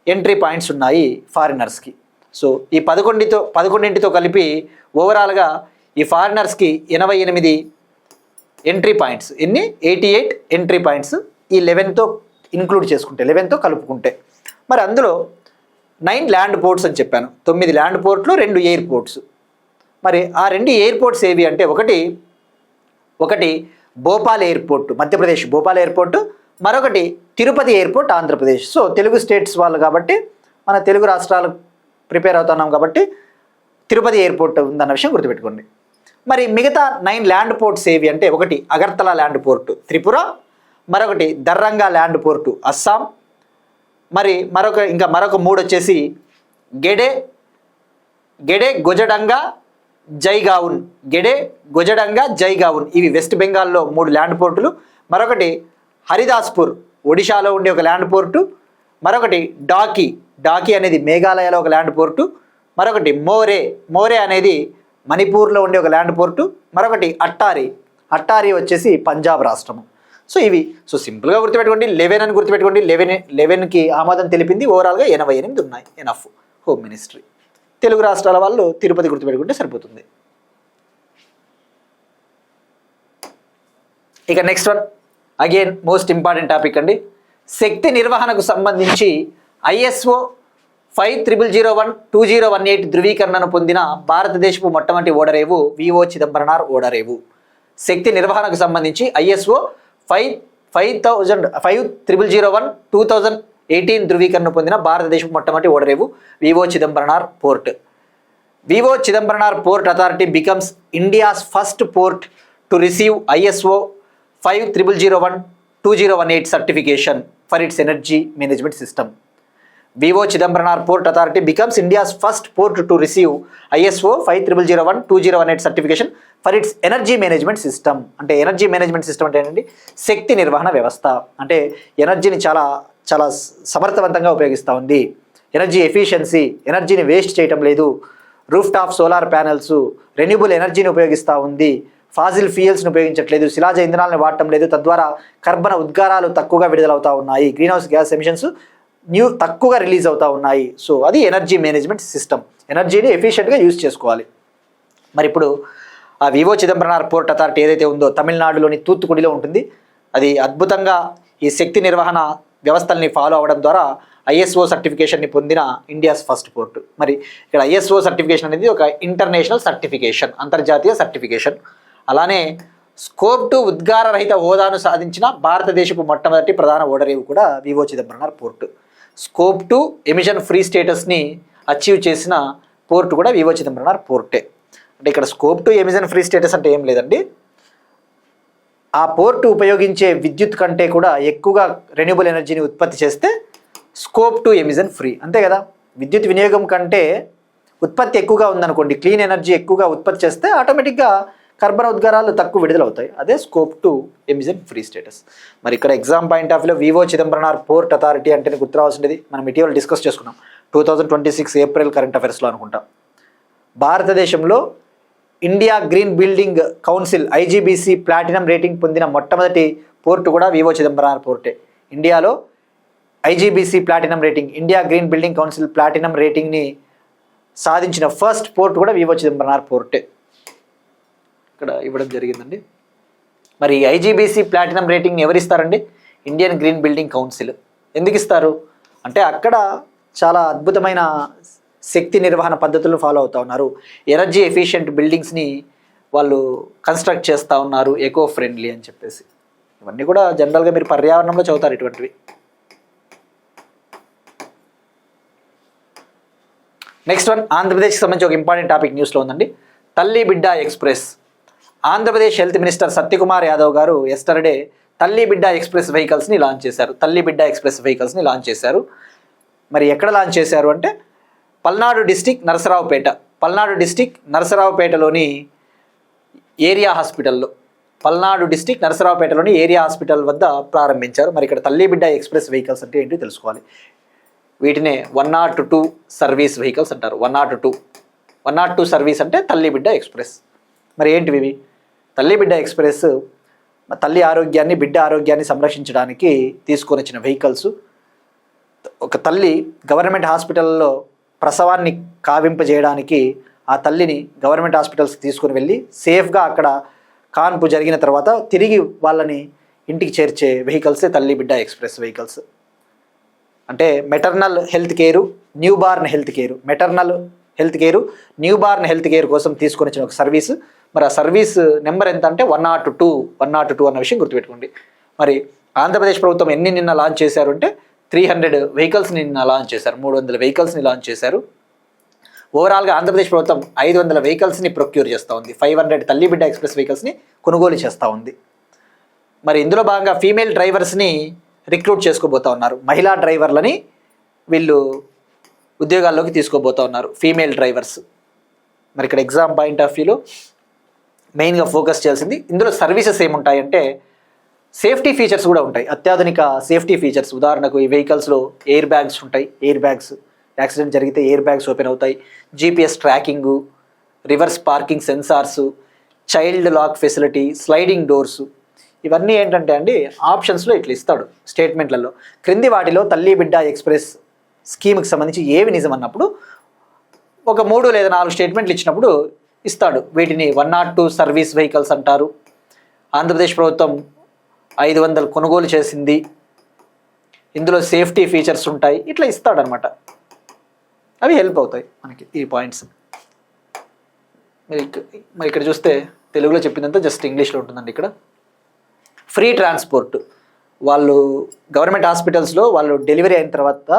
ఎంట్రీ పాయింట్స్ ఉన్నాయి ఫారినర్స్కి. సో ఈ 11టితో కలిపి ఓవరాల్గా ఈ ఫారినర్స్కి 88 ఎంట్రీ పాయింట్స్, 88 ఎంట్రీ పాయింట్స్ ఈ 11తో ఇంక్లూడ్ చేసుకుంటే, 11తో కలుపుకుంటే. మరి అందులో 9 ల్యాండ్ పోర్ట్స్ అని చెప్పాను, 9 ల్యాండ్ పోర్ట్లు, 2 ఎయిర్పోర్ట్స్. మరి ఆ 2 ఎయిర్పోర్ట్స్ ఏవి అంటే ఒకటి భోపాల్ ఎయిర్పోర్ట్ మధ్యప్రదేశ్, భోపాల్ ఎయిర్పోర్ట్, మరొకటి Tirupati airport Andhra Pradesh. So Telugu states వాళ్ళు కాబట్టి, మన తెలుగు రాష్ట్రాలు ప్రిపేర్ అవుతున్నాం కాబట్టి తిరుపతి ఎయిర్పోర్ట్ ఉందన్న విషయం గుర్తుపెట్టుకోండి. మరి మిగతా 9 ల్యాండ్ పోర్ట్స్ ఏవి అంటే ఒకటి అగర్తలా ల్యాండ్ పోర్టు త్రిపుర, మరొకటి దర్రంగా ల్యాండ్ పోర్టు అస్సాం, మరి మరొక 3 వచ్చేసి గెడే గొజడంగా జైగావున్, ఇవి వెస్ట్ బెంగాల్లో 3 ల్యాండ్ పోర్టులు. మరొకటి హరిదాస్పూర్ ఒడిశాలో ఉండే ఒక ల్యాండ్ పోర్టు, మరొకటి డాకి అనేది మేఘాలయలో ఒక ల్యాండ్ పోర్టు, మరొకటి మోరే అనేది మణిపూర్లో ఉండే ఒక ల్యాండ్ పోర్టు, మరొకటి అట్టారి వచ్చేసి పంజాబ్ రాష్ట్రము. సో ఇవి సింపుల్గా గుర్తుపెట్టుకోండి. 11 అని గుర్తుపెట్టుకోండి. 11కి ఆమోదం తెలిపింది. ఓవరాల్గా 88 ఉన్నాయి. ఎనఫ్. Home ministry. తెలుగు రాష్ట్రాల వాళ్ళు తిరుపతి గుర్తుపెట్టుకుంటే సరిపోతుంది. ఇక next one, again most important topic అండి. శక్తి నిర్వహణకు సంబంధించి ISO 5001/2018 ధృవీకరణను పొందిన భారతదేశపు మొట్టమొదటి ఓడరేవు విఓ చిదంబరనార్ ఓడరేవు. శక్తి నిర్వహణకు సంబంధించి ISO 5001/2018 ధృవీకరణ పొందిన భారతదేశపు మొట్టమొదటి ఓడరేవు VO Chidambaranar port. VO Chidambaranar port authority becomes India's first port to receive ISO 5001/2018 certification for its energy management system. VO Chidambaranar port authority becomes India's first port to receive ISO 5001/2018 certification for its energy management system. అంటే energy management system అంటే ఏంటండి? శక్తి నిర్వహణ వ్యవస్థ. అంటే ఎనర్జీని చాలా చాలా సమర్థవంతంగా ఉపయోగిస్తూ ఉంది. ఎనర్జీ ఎఫిషియన్సీ, ఎనర్జీని వేస్ట్ చేయటం లేదు. Roof top solar panels, renewable ఎనర్జీని ఉపయోగిస్తూ ఉంది. ఫాజిల్ ఫ్యూయల్స్ని ఉపయోగించట్లేదు, శిలాజ ఇంధనాలను వాడటం లేదు. తద్వారా కర్బన ఉద్గారాలు తక్కువగా విడుదలవుతూ ఉన్నాయి. గ్రీన్ హౌస్ గ్యాస్ ఎమిషన్స్ తక్కువగా రిలీజ్ అవుతూ ఉన్నాయి. సో అది ఎనర్జీ మేనేజ్మెంట్ సిస్టమ్. ఎనర్జీని ఎఫిషియెంట్గా యూజ్ చేసుకోవాలి. మరి ఇప్పుడు ఆ వివో చిదంబరనార్ పోర్ట్ అథారిటీ ఏదైతే ఉందో తమిళనాడులోని తూత్తుకుడిలో ఉంటుంది. అది అద్భుతంగా ఈ శక్తి నిర్వహణ వ్యవస్థల్ని ఫాలో అవ్వడం ద్వారా ISO సర్టిఫికేషన్ని పొందిన ఇండియాస్ ఫస్ట్ పోర్ట్. మరి ఇక్కడ ISO సర్టిఫికేషన్ అనేది ఒక ఇంటర్నేషనల్ సర్టిఫికేషన్, అంతర్జాతీయ సర్టిఫికేషన్. అలానే స్కోప్ 2 ఉద్గార రహిత హోదాను సాధించిన భారతదేశపు మొట్టమొదటి ప్రధాన ఓడరేవు కూడా VO Chidambaranar port. Scope 2 emission free స్టేటస్ని అచీవ్ చేసిన పోర్టు కూడా వివో చిదంబరనార్ పోర్టే. అంటే ఇక్కడ స్కోప్ 2 ఎమిషన్ ఫ్రీ స్టేటస్ అంటే ఏం లేదండి, ఆ పోర్టు ఉపయోగించే విద్యుత్ కంటే కూడా ఎక్కువగా రెన్యూబుల్ ఎనర్జీని ఉత్పత్తి చేస్తే స్కోప్ 2 ఎమిషన్ ఫ్రీ. అంతే కదా, విద్యుత్ వినియోగం కంటే ఉత్పత్తి ఎక్కువగా ఉందనుకోండి, క్లీన్ ఎనర్జీ ఎక్కువగా ఉత్పత్తి చేస్తే ఆటోమేటిక్గా కర్బన ఉద్గారాలు తక్కువ విడుదలవుతాయి. అదే స్కోప్ 2 ఎమిషన్ ఫ్రీ స్టేటస్. మరి ఇక్కడ ఎగ్జామ్ పాయింట్ ఆఫ్ వ్యూలో వివో చిదంబరనార్ పోర్ట్ అథారిటీ అంటే గుర్తు రావాల్సింది మనం ఇటీవల డిస్కస్ చేసుకున్నాం 2026 ఏప్రిల్ కరెంట్ అఫైర్స్లో అనుకుంటాం. భారతదేశంలో India green building council IGBC platinum rating పొందిన మొట్టమొదటి పోర్టు కూడా వివో చిదంబరనార్ పోర్టే. ఇండియాలో IGBC platinum rating, India green building council platinum రేటింగ్ని సాధించిన ఫస్ట్ పోర్టు కూడా వివో చిదంబరనార్ పోర్టే ఇక్కడ ఇవ్వడం జరిగిందండి. మరి IGBC ప్లాటినం రేటింగ్ని ఎవరిస్తారండి? Indian green building council. ఎందుకు ఇస్తారు అంటే అక్కడ చాలా అద్భుతమైన శక్తి నిర్వహణ పద్ధతులను ఫాలో అవుతూ ఉన్నారు. ఎనర్జీ ఎఫిషియెంట్ బిల్డింగ్స్ని వాళ్ళు కన్స్ట్రక్ట్ చేస్తూ ఉన్నారు, ఎకో ఫ్రెండ్లీ అని చెప్పేసి. ఇవన్నీ కూడా జనరల్గా మీరు పర్యావరణంలో చదువుతారు ఇటువంటివి. నెక్స్ట్ వన్, ఆంధ్రప్రదేశ్కి సంబంధించి ఒక ఇంపార్టెంట్ టాపిక్ న్యూస్లో ఉందండి. తల్లి బిడ్డ express. Andhra Pradesh health minister Satyakumar Yadav గారు ఎస్టర్డే తల్లి బిడ్డ ఎక్స్ప్రెస్ వెహికల్స్ని లాంచ్ చేశారు. తల్లి బిడ్డ ఎక్స్ప్రెస్ వెహికల్స్ని లాంచ్ చేశారు. మరి ఎక్కడ లాంచ్ చేశారు అంటే పల్నాడు డిస్టిక్ నరసరావుపేటలోని ఏరియా హాస్పిటల్లో, పల్నాడు డిస్టిక్ నరసరావుపేటలోని ఏరియా హాస్పిటల్ వద్ద ప్రారంభించారు. మరి ఇక్కడ తల్లి బిడ్డ ఎక్స్ప్రెస్ వెహికల్స్ అంటే ఏంటో తెలుసుకోవాలి. వీటినే 102 సర్వీస్ వెహికల్స్ అంటారు. 102 సర్వీస్ అంటే తల్లి బిడ్డ ఎక్స్ప్రెస్. మరి ఏంటివి ఇవి? తల్లి బిడ్డ ఎక్స్ప్రెస్ తల్లి ఆరోగ్యాన్ని, బిడ్డ ఆరోగ్యాన్ని సంరక్షించడానికి తీసుకొని వచ్చిన వెహికల్స్. ఒక తల్లి గవర్నమెంట్ హాస్పిటల్లో ప్రసవాన్ని కావింపజేయడానికి ఆ తల్లిని గవర్నమెంట్ హాస్పిటల్స్కి తీసుకుని వెళ్ళి సేఫ్గా అక్కడ కాన్పు జరిగిన తర్వాత తిరిగి వాళ్ళని ఇంటికి చేర్చే వెహికల్సే తల్లి బిడ్డ ఎక్స్ప్రెస్ వెహికల్స్. అంటే maternal health care, new born health care, maternal health care, new born health care కోసం తీసుకొని వచ్చిన ఒక సర్వీస్. మరి ఆ సర్వీస్ నెంబర్ ఎంత అంటే 102 అన్న విషయం గుర్తుపెట్టుకోండి. మరి ఆంధ్రప్రదేశ్ ప్రభుత్వం ఎన్ని నిన్న లాంచ్ చేశారు అంటే 300 వెహికల్స్ని నిన్న లాంచ్ చేశారు, 300 వెహికల్స్ని లాంచ్ చేశారు. ఓవరాల్గా ఆంధ్రప్రదేశ్ ప్రభుత్వం 500 వెహికల్స్ని ప్రొక్యూర్ చేస్తూ ఉంది, 500 తల్లి బిడ్డ ఎక్స్ప్రెస్ వెహికల్స్ని కొనుగోలు చేస్తూ ఉంది. మరి ఇందులో భాగంగా ఫీమేల్ డ్రైవర్స్ని రిక్రూట్ చేసుకోబోతూ ఉన్నారు, మహిళా డ్రైవర్లని వీళ్ళు ఉద్యోగాల్లోకి తీసుకోబోతూ ఉన్నారు, ఫీమేల్ డ్రైవర్స్. మరి ఇక్కడ ఎగ్జామ్ పాయింట్ ఆఫ్ వ్యూలో మెయిన్గా ఫోకస్ చేయాల్సింది ఇందులో సర్వీసెస్ ఏముంటాయంటే సేఫ్టీ ఫీచర్స్ కూడా ఉంటాయి, అత్యాధునిక సేఫ్టీ ఫీచర్స్. ఉదాహరణకు ఈ వెహికల్స్లో ఎయిర్ బ్యాగ్స్ ఉంటాయి, ఎయిర్ బ్యాగ్స్ యాక్సిడెంట్ జరిగితే ఎయిర్ బ్యాగ్స్ ఓపెన్ అవుతాయి, GPS tracking, reverse parking sensors, child lock facility, sliding doors. ఇవన్నీ ఏంటంటే అండి ఆప్షన్స్లో ఇట్లా ఇస్తాడు స్టేట్మెంట్లలో. క్రింది వాటిలో తల్లి బిడ్డ ఎక్స్ప్రెస్ స్కీమ్కి సంబంధించి ఏవి నిజం అన్నప్పుడు ఒక 3 లేదా 4 స్టేట్మెంట్లు ఇచ్చినప్పుడు ఇస్తాడు. వీటిని 102 సర్వీస్ వెహికల్స్ అంటారు, ఆంధ్రప్రదేశ్ ప్రభుత్వం 500 కొనుగోలు చేసింది, ఇందులో సేఫ్టీ ఫీచర్స్ ఉంటాయి, ఇట్లా ఇస్తాడనమాట. అవి హెల్ప్ అవుతాయి మనకి ఈ పాయింట్స్. మరి ఇక్కడ చూస్తే తెలుగులో చెప్పిందంతా జస్ట్ ఇంగ్లీష్లో ఉంటుందండి. ఇక్కడ ఫ్రీ ట్రాన్స్పోర్ట్, వాళ్ళు గవర్నమెంట్ హాస్పిటల్స్లో వాళ్ళు డెలివరీ అయిన తర్వాత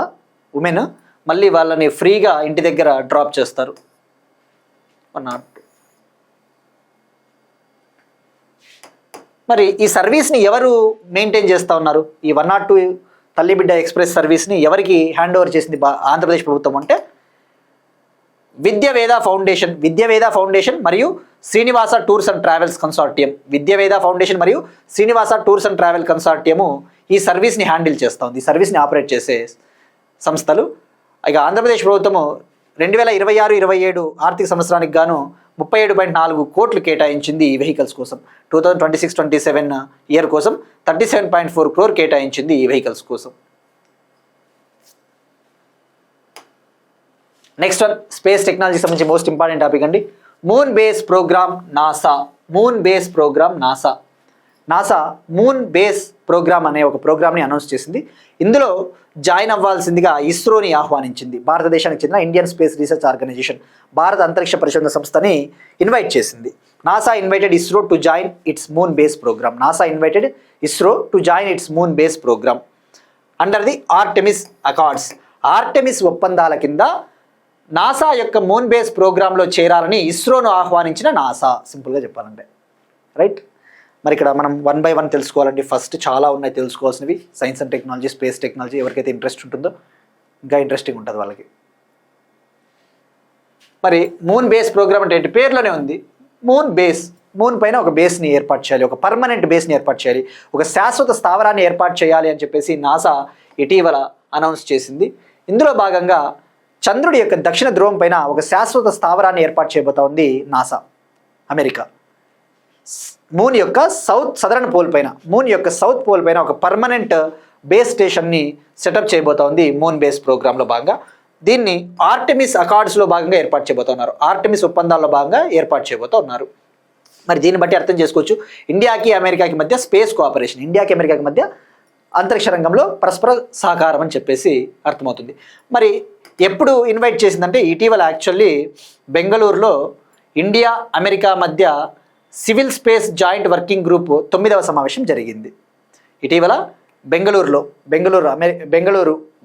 ఉమెన్ మళ్ళీ వాళ్ళని ఫ్రీగా ఇంటి దగ్గర డ్రాప్ చేస్తారు. 102. మరి ఈ సర్వీస్ని ఎవరు మెయింటైన్ చేస్తూ ఉన్నారు? ఈ 102 తల్లి బిడ్డ ఎక్స్ప్రెస్ సర్వీస్ని ఎవరికి హ్యాండ్ ఓవర్ చేసింది ఆంధ్రప్రదేశ్ ప్రభుత్వం అంటే విద్యవేద ఫౌండేషన్ మరియు Srinivasa tours and travels consortium. Vidyaveda foundation మరియు Srinivasa tours and travel consortium ఈ సర్వీస్ని హ్యాండిల్ చేస్తూ ఉంది, ఈ సర్వీస్ని ఆపరేట్ చేసే సంస్థలు. ఇక ఆంధ్రప్రదేశ్ ప్రభుత్వము 2026-27 ఆర్థిక సంవత్సరానికి గాను 37.4 కోట్లు కేటాయించింది ఈ వెహికల్స్ కోసం. 2026-27 ఇయర్ కోసం 37.4 crore కేటాయించింది ఈ వెహికల్స్ కోసం. నెక్స్ట్ వన్ స్పేస్ టెక్నాలజీకి సంబంధించి మోస్ట్ ఇంపార్టెంట్ టాపిక్ అండి. Moon base program NASA. NASA moon base program అనే ఒక ప్రోగ్రామ్ని అనౌన్స్ చేసింది. ఇందులో జాయిన్ అవ్వాల్సిందిగా ఇస్రోని ఆహ్వానించింది. భారతదేశానికి చెందిన ఇండియన్ స్పేస్ రీసెర్చ్ ఆర్గనైజేషన్ భారత అంతరిక్ష పరిశోధన సంస్థని ఇన్వైట్ చేసింది. NASA invited ISRO to join its moon base programme under the Artemis accords. Artemis ఒప్పందాల కింద నాసా యొక్క మూన్ బేస్ ప్రోగ్రాంలో చేరాలని ఇస్రోను ఆహ్వానించిన నాసా, సింపుల్గా చెప్పాలంటే. రైట్, మరి ఇక్కడ మనం 1 by 1 తెలుసుకోవాలండి. ఫస్ట్ చాలా ఉన్నాయి తెలుసుకోవాల్సినవి, science and technology, space technology. ఎవరికైతే ఇంట్రెస్ట్ ఉంటుందో ఇంకా ఇంట్రెస్టింగ్ ఉంటుంది వాళ్ళకి. మరి మూన్ బేస్ ప్రోగ్రామ్ అంటే ఏంటి? పేర్లోనే ఉంది, మూన్ పైన ఒక బేస్ని ఏర్పాటు చేయాలి, ఒక పర్మనెంట్ బేస్ని ఏర్పాటు చేయాలి, ఒక శాశ్వత స్థావరాన్ని ఏర్పాటు చేయాలి అని చెప్పేసి నాసా ఇటీవల అనౌన్స్ చేసింది. ఇందులో భాగంగా చంద్రుడి యొక్క దక్షిణ ధ్రువం పైన ఒక శాశ్వత స్థావరాన్ని ఏర్పాటు చేయబోతా ఉంది నాసా, అమెరికా. మూన్ యొక్క సదరన్ పోల్ పైన ఒక పర్మనెంట్ బేస్ స్టేషన్ని సెటప్ చేయబోతా ఉంది మూన్ బేస్ ప్రోగ్రాంలో భాగంగా. దీన్ని ఆర్టెమిస్ అకార్డ్స్లో భాగంగా ఏర్పాటు చేయబోతున్నారు, ఆర్టెమిస్ ఒప్పందాల్లో భాగంగా ఏర్పాటు చేయబోతూ ఉన్నారు. మరి దీన్ని బట్టి అర్థం చేసుకోవచ్చు ఇండియాకి అమెరికాకి మధ్య స్పేస్ కోఆపరేషన్, ఇండియాకి అమెరికాకి మధ్య అంతరిక్ష రంగంలో పరస్పర సహకారం అని చెప్పేసి అర్థమవుతుంది. మరి ఎప్పుడు ఇన్వైట్ చేసిందంటే ఇటీవల యాక్చువల్లీ బెంగళూరులో ఇండియా అమెరికా మధ్య civil space joint working group 9వ సమావేశం జరిగింది. ఇటీవల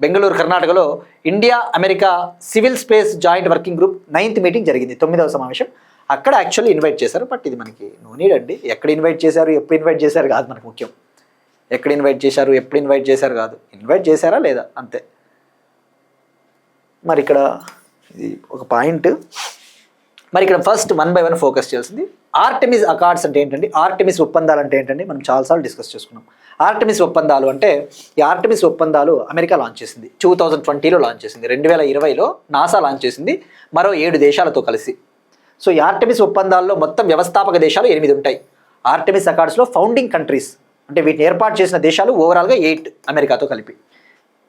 బెంగళూరు కర్ణాటకలో India America civil space joint working group 9th meeting జరిగింది, 9వ సమావేశం. అక్కడ యాక్చువల్లీ ఇన్వైట్ చేశారు. బట్ ఇది మనకి నో నీడ్ అండి, ఎక్కడ ఇన్వైట్ చేశారు, ఎప్పుడు ఇన్వైట్ చేశారు కాదు మనకు ముఖ్యం. ఎక్కడ ఇన్వైట్ చేశారు, ఎప్పుడు ఇన్వైట్ చేశారు కాదు, ఇన్వైట్ చేశారా లేదా అంతే. మరి ఇక్కడ ఇది ఒక పాయింట్. మరి ఇక్కడ ఫస్ట్ 1 by 1 ఫోకస్ చేయాల్సింది ఆర్టెమిస్ అకార్డ్స్ అంటే ఏంటండి, ఆర్టెమిస్ ఒప్పందాలు అంటే ఏంటండి, మనం చాలాసార్లు డిస్కస్ చేసుకున్నాం. ఆర్టెమిస్ ఒప్పందాలు అంటే, ఈ ఆర్టెమిస్ ఒప్పందాలు అమెరికా లాంచ్ చేసింది, 2020లో లాంచ్ చేసింది, 2020లో నాసా లాంచ్ చేసింది మరో 7 దేశాలతో కలిసి. సో ఈ ఆర్టెమిస్ ఒప్పందాల్లో మొత్తం వ్యవస్థాపక దేశాలు 8 ఉంటాయి. ఆర్టెమిస్ అకార్డ్స్లో ఫౌండింగ్ కంట్రీస్ అంటే వీటిని ఏర్పాటు చేసిన దేశాలు ఓవరాల్గా 8 అమెరికాతో కలిపి.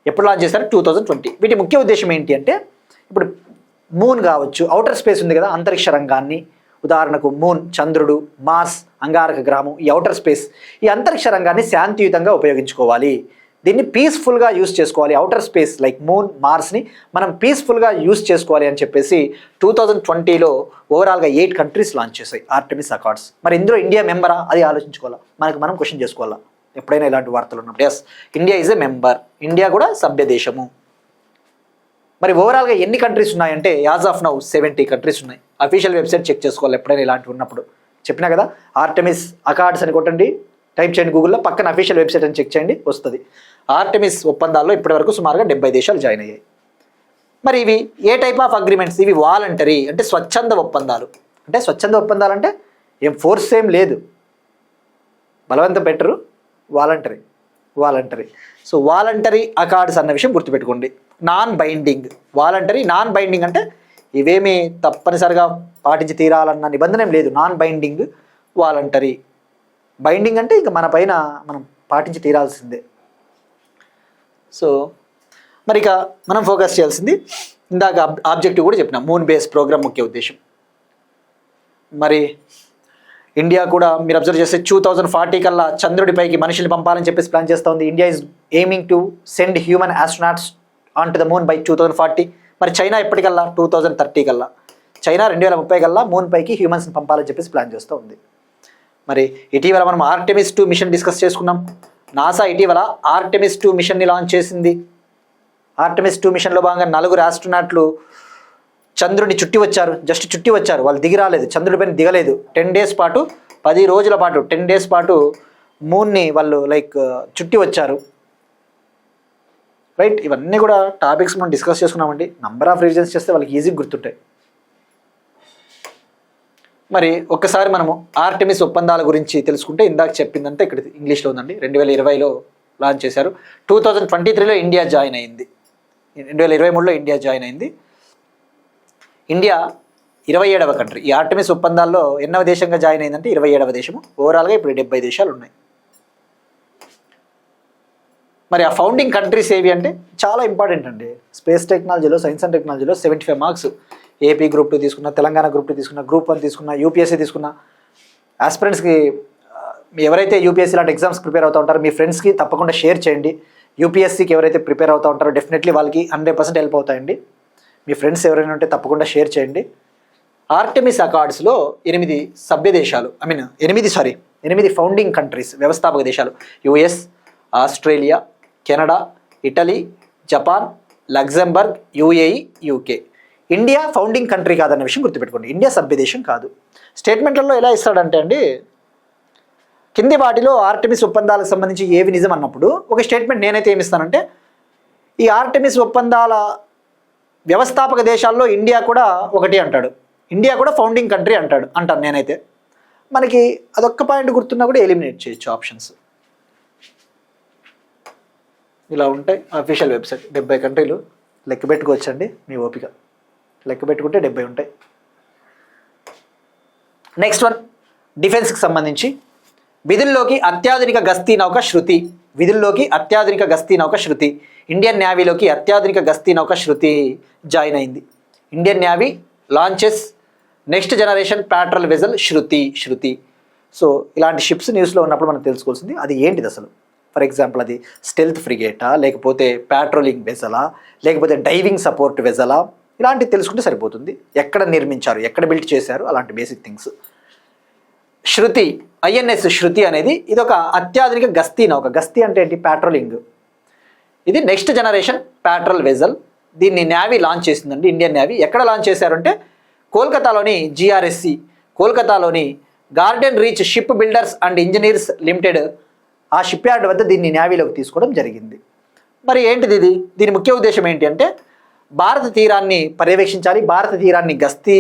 ఎప్పుడు లాంచ్ చేశారు? 2020. వీటి ముఖ్య ఉద్దేశం ఏంటి అంటే ఇప్పుడు మూన్ కావచ్చు, అవుటర్ స్పేస్ ఉంది కదా, అంతరిక్ష రంగాన్ని, ఉదాహరణకు మూన్, చంద్రుడు, మార్స్, అంగారక గ్రహం, ఈ అవుటర్ స్పేస్, ఈ అంతరిక్ష రంగాన్ని శాంతియుతంగా ఉపయోగించుకోవాలి. దీన్ని పీస్ఫుల్గా యూస్ చేసుకోవాలి. అవుటర్ స్పేస్ లైక్ మూన్, మార్స్ని మనం పీస్ఫుల్గా యూస్ చేసుకోవాలి అని చెప్పేసి 2020లో ఓవరాల్గా 8 కంట్రీస్ లాంచ్ చేశాయి ఆర్టెమిస్ అకార్డ్స్. మరి ఇందులో ఇండియా మెంబరా, అది ఆలోచించుకోవాలా, మనం క్వశ్చన్ చేసుకోవాలా ఎప్పుడైనా ఇలాంటి వార్తలు ఉన్నప్పుడు. Yes, India is a member, India కూడా సభ్య దేశము. మరి ఓవరాల్గా ఎన్ని కంట్రీస్ ఉన్నాయంటే యాజ్ ఆఫ్ నౌ 70 కంట్రీస్ ఉన్నాయి. అఫీషియల్ వెబ్సైట్ చెక్ చేసుకోవాలి ఎప్పుడైనా ఇలాంటివి ఉన్నప్పుడు. చెప్పినా కదా, ఆర్టెమిస్ అకార్డ్స్ అని కొట్టండి, టైప్ చేయండి గూగుల్లో, పక్కన అఫీషియల్ వెబ్సైట్ అని చెక్ చేయండి, వస్తుంది. ఆర్టెమిస్ ఒప్పందాల్లో ఇప్పటివరకు సుమారుగా 70 దేశాలు జాయిన్ అయ్యాయి. మరి ఇవి ఏ టైప్ ఆఫ్ అగ్రిమెంట్స్? ఇవి వాలంటరీ, అంటే స్వచ్ఛంద ఒప్పందాలు. అంటే స్వచ్ఛంద ఒప్పందాలు అంటే ఏం ఫోర్స్ ఏం లేదు, బలవంతం పెట్టరు, వాలంటరీ. సో వాలంటరీ అకార్డ్స్ అన్న విషయం గుర్తుపెట్టుకోండి. Non binding, voluntary non binding అంటే ఇవేమీ తప్పనిసరిగా పాటించి తీరాలన్న నిబంధన ఏం లేదు. Non binding, voluntary. బైండింగ్ అంటే ఇక మన పైన మనం పాటించి తీరాల్సిందే. సో మరి ఇక మనం ఫోకస్ చేయాల్సింది ఇందాక ఆబ్జెక్టివ్ కూడా చెప్పిన మూన్ బేస్ ప్రోగ్రామ్ ముఖ్య ఉద్దేశం. మరి ఇండియా కూడా మీరు అబ్జర్వ్ చేస్తే 2040 కల్లా చంద్రుడిపైకి మనుషుల్ని పంపాలని చెప్పేసి ప్లాన్ చేస్తూ ఉంది. India is aiming to send human astronauts on to the moon by 2040. మరి చైనా ఎప్పటికల్లా 2030 కల్లా, చైనా 2030 కల్లా మూన్ పైకి హ్యూమన్స్ని పంపాలని చెప్పేసి ప్లాన్ చేస్తూ ఉంది. మరి ఇటీవల మనం ఆర్టెమిస్ 2 మిషన్ డిస్కస్ చేసుకున్నాం. నాసా ఇటీవల ఆర్టెమిస్ 2 మిషన్ని లాంచ్ చేసింది. ఆర్టెమిస్ 2 మిషన్లో భాగంగా 4 ఆస్ట్రోనాట్లు చంద్రుడిని చుట్టి వచ్చారు. జస్ట్ చుట్టి వచ్చారు, వాళ్ళు దిగి రాలేదు, చంద్రుడిపైన దిగలేదు. 10 డేస్ పాటు, 10 రోజుల పాటు 10 డేస్ పాటు మూన్ని వాళ్ళు చుట్టి వచ్చారు. రైట్, ఇవన్నీ కూడా టాపిక్స్ మనం డిస్కస్ చేసుకున్నామండి. నంబర్ ఆఫ్ రివిజన్స్ చేస్తే వాళ్ళకి ఈజీగా గుర్తుంటాయి. మరి ఒక్కసారి మనము ఆర్టెమిస్ ఒప్పందాల గురించి తెలుసుకుంటే, ఇందాక చెప్పిందంతా ఇక్కడ ఇంగ్లీష్లో ఉందండి. 2020లో లాంచ్ చేశారు. 2023లో ఇండియా జాయిన్ అయింది. 2023లో ఇండియా జాయిన్ అయింది. ఇండియా 27వ కంట్రీ. ఈ ఆర్టెమిస్ ఒప్పందాల్లో ఎన్నవ దేశంగా జాయిన్ అయిందంటే 27వ దేశము. ఓవరాల్గా ఇప్పుడు 70 దేశాలు ఉన్నాయి. మరి ఆ ఫౌండింగ్ కంట్రీస్ ఏవి అంటే చాలా ఇంపార్టెంట్ అండి. స్పేస్ టెక్నాలజీలో, సైన్స్ అండ్ టెక్నాలజీలో 75 మార్క్స్. ఏపీ గ్రూప్ 2 తీసుకున్నా, తెలంగాణ గ్రూప్ 2 తీసుకున్నా, గ్రూప్ 1 తీసుకున్నా, యూపీఎస్సీ తీసుకున్నా, ఆస్పిరెంట్స్కి ఎవరైతే యూపీఎస్సీ లాంటి ఎగ్జామ్స్ ప్రిపేర్ అవుతూ ఉంటారో మీ ఫ్రెండ్స్కి తప్పకుండా షేర్ చేయండి. యూపీఎస్సీకి ఎవరైతే ప్రిపేర్ అవుతూ ఉంటారో డెఫినెట్లీ వాళ్ళకి 100% హెల్ప్ అవుతాయండి. మీ ఫ్రెండ్స్ ఎవరైనా ఉంటే తప్పకుండా షేర్ చేయండి. ఆర్టెమిస్ అకార్డ్స్లో 8 సభ్య దేశాలు, 8 ఫౌండింగ్ కంట్రీస్, వ్యవస్థాపక దేశాలు: US, Australia, Canada, Italy, Japan, Luxembourg, UAE, UK. India founding country కాదన్న విషయం గుర్తుపెట్టుకోండి. ఇండియా సభ్య దేశం కాదు. స్టేట్మెంట్లలో ఎలా ఇస్తాడంటే అండి, కింది వాటిలో ఆర్టెమిస్ ఒప్పందాలకు సంబంధించి ఏవి నిజం అన్నప్పుడు ఒక స్టేట్మెంట్ నేనైతే ఏమిస్తానంటే, ఈ ఆర్టెమిస్ ఒప్పందాల వ్యవస్థాపక దేశాల్లో ఇండియా కూడా ఒకటి అంటాడు, ఇండియా కూడా ఫౌండింగ్ కంట్రీ అంటాను నేనైతే. మనకి అదొక్క పాయింట్ గుర్తున్నా కూడా ఎలిమినేట్ చేయొచ్చు ఆప్షన్స్. ఇలా ఉంటాయి అఫీషియల్ వెబ్సైట్. 70 కంట్రీలు లెక్క పెట్టుకోవచ్చండి, మీ ఓపిక లెక్క పెట్టుకుంటే 70 ఉంటాయి. నెక్స్ట్ వన్, డిఫెన్స్కి సంబంధించి విధుల్లోకి అత్యాధునిక గస్తీ నౌక శృతి. విధుల్లోకి అత్యాధునిక గస్తీ నౌక శృతి. ఇండియన్ నేవీలోకి అత్యాధునిక గస్తీ నౌక శృతి జాయిన్ అయింది. Indian navy launches next generation patrol vessel Shruti. So ఇలాంటి షిప్స్ న్యూస్లో ఉన్నప్పుడు మనం తెలుసుకోవాల్సింది అది ఏంటిది అసలు. ఫర్ ఎగ్జాంపుల్ అది స్టెల్త్ ఫ్రిగేటా, లేకపోతే ప్యాట్రోలింగ్ వెజలా, లేకపోతే డైవింగ్ సపోర్ట్ వెజలా, ఇలాంటివి తెలుసుకుంటే సరిపోతుంది. ఎక్కడ నిర్మించారు, ఎక్కడ బిల్డ్ చేశారు, అలాంటి బేసిక్ థింగ్స్. శృతి, ఐఎన్ఎస్ శృతి అనేది ఇది ఒక అత్యాధునిక గస్తీ నౌక. గస్తీ అంటే ఏంటి? ప్యాట్రోలింగ్. ఇది నెక్స్ట్ జనరేషన్ ప్యాట్రోల్ వెజల్. దీన్ని నేవీ లాంచ్ చేసిందండి, ఇండియన్ నేవీ. ఎక్కడ లాంచ్ చేశారంటే కోల్కతాలోని జిఆర్ఎస్సి, కోల్కతాలోని garden reach ship builders and engineers limited, ఆ షిప్ యార్డ్ వద్ద దీన్ని నేవీలోకి తీసుకోవడం జరిగింది. మరి ఏంటిది ఇది? దీని ముఖ్య ఉద్దేశం ఏంటి అంటే భారత తీరాన్ని పర్యవేక్షించాలి, భారత తీరాన్ని గస్తీ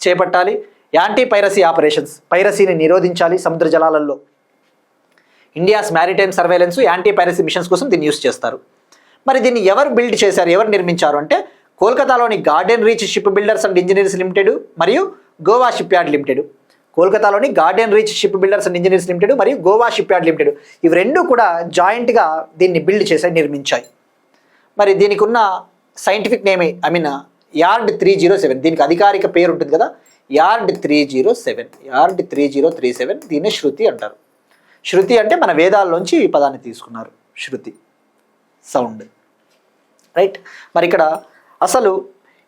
చేపట్టాలి, యాంటీ పైరసీ ఆపరేషన్స్, పైరసీని నిరోధించాలి సముద్ర జలాలలో. India's maritime surveillance, anti piracy missions కోసం దీన్ని యూస్ చేస్తారు. మరి దీన్ని ఎవరు బిల్డ్ చేశారు, ఎవరు నిర్మించారు అంటే కోల్కతాలోని garden reach ship builders and engineers limited మరియు గోవా షిప్ యార్డ్ లిమిటెడ్. కోల్కతాలోని garden reach ship builders and engineers limited మరియు గోవా షిప్ యార్డ్ లిమిటెడ్, ఇవి రెండు కూడా జాయింట్గా దీన్ని బిల్డ్ చేశాయి, నిర్మించాయి. మరి దీనికి ఉన్న సైంటిఫిక్ నేమ్, యార్డ్ 307, దీనికి అధికారిక పేరు ఉంటుంది కదా, యార్డ్ 307, యార్డ్ 3037, దీన్నే శృతి అంటారు. శృతి అంటే మన వేదాల్లోంచి ఈ పదాన్ని తీసుకున్నారు, శృతి సౌండ్, రైట్. మరి ఇక్కడ అసలు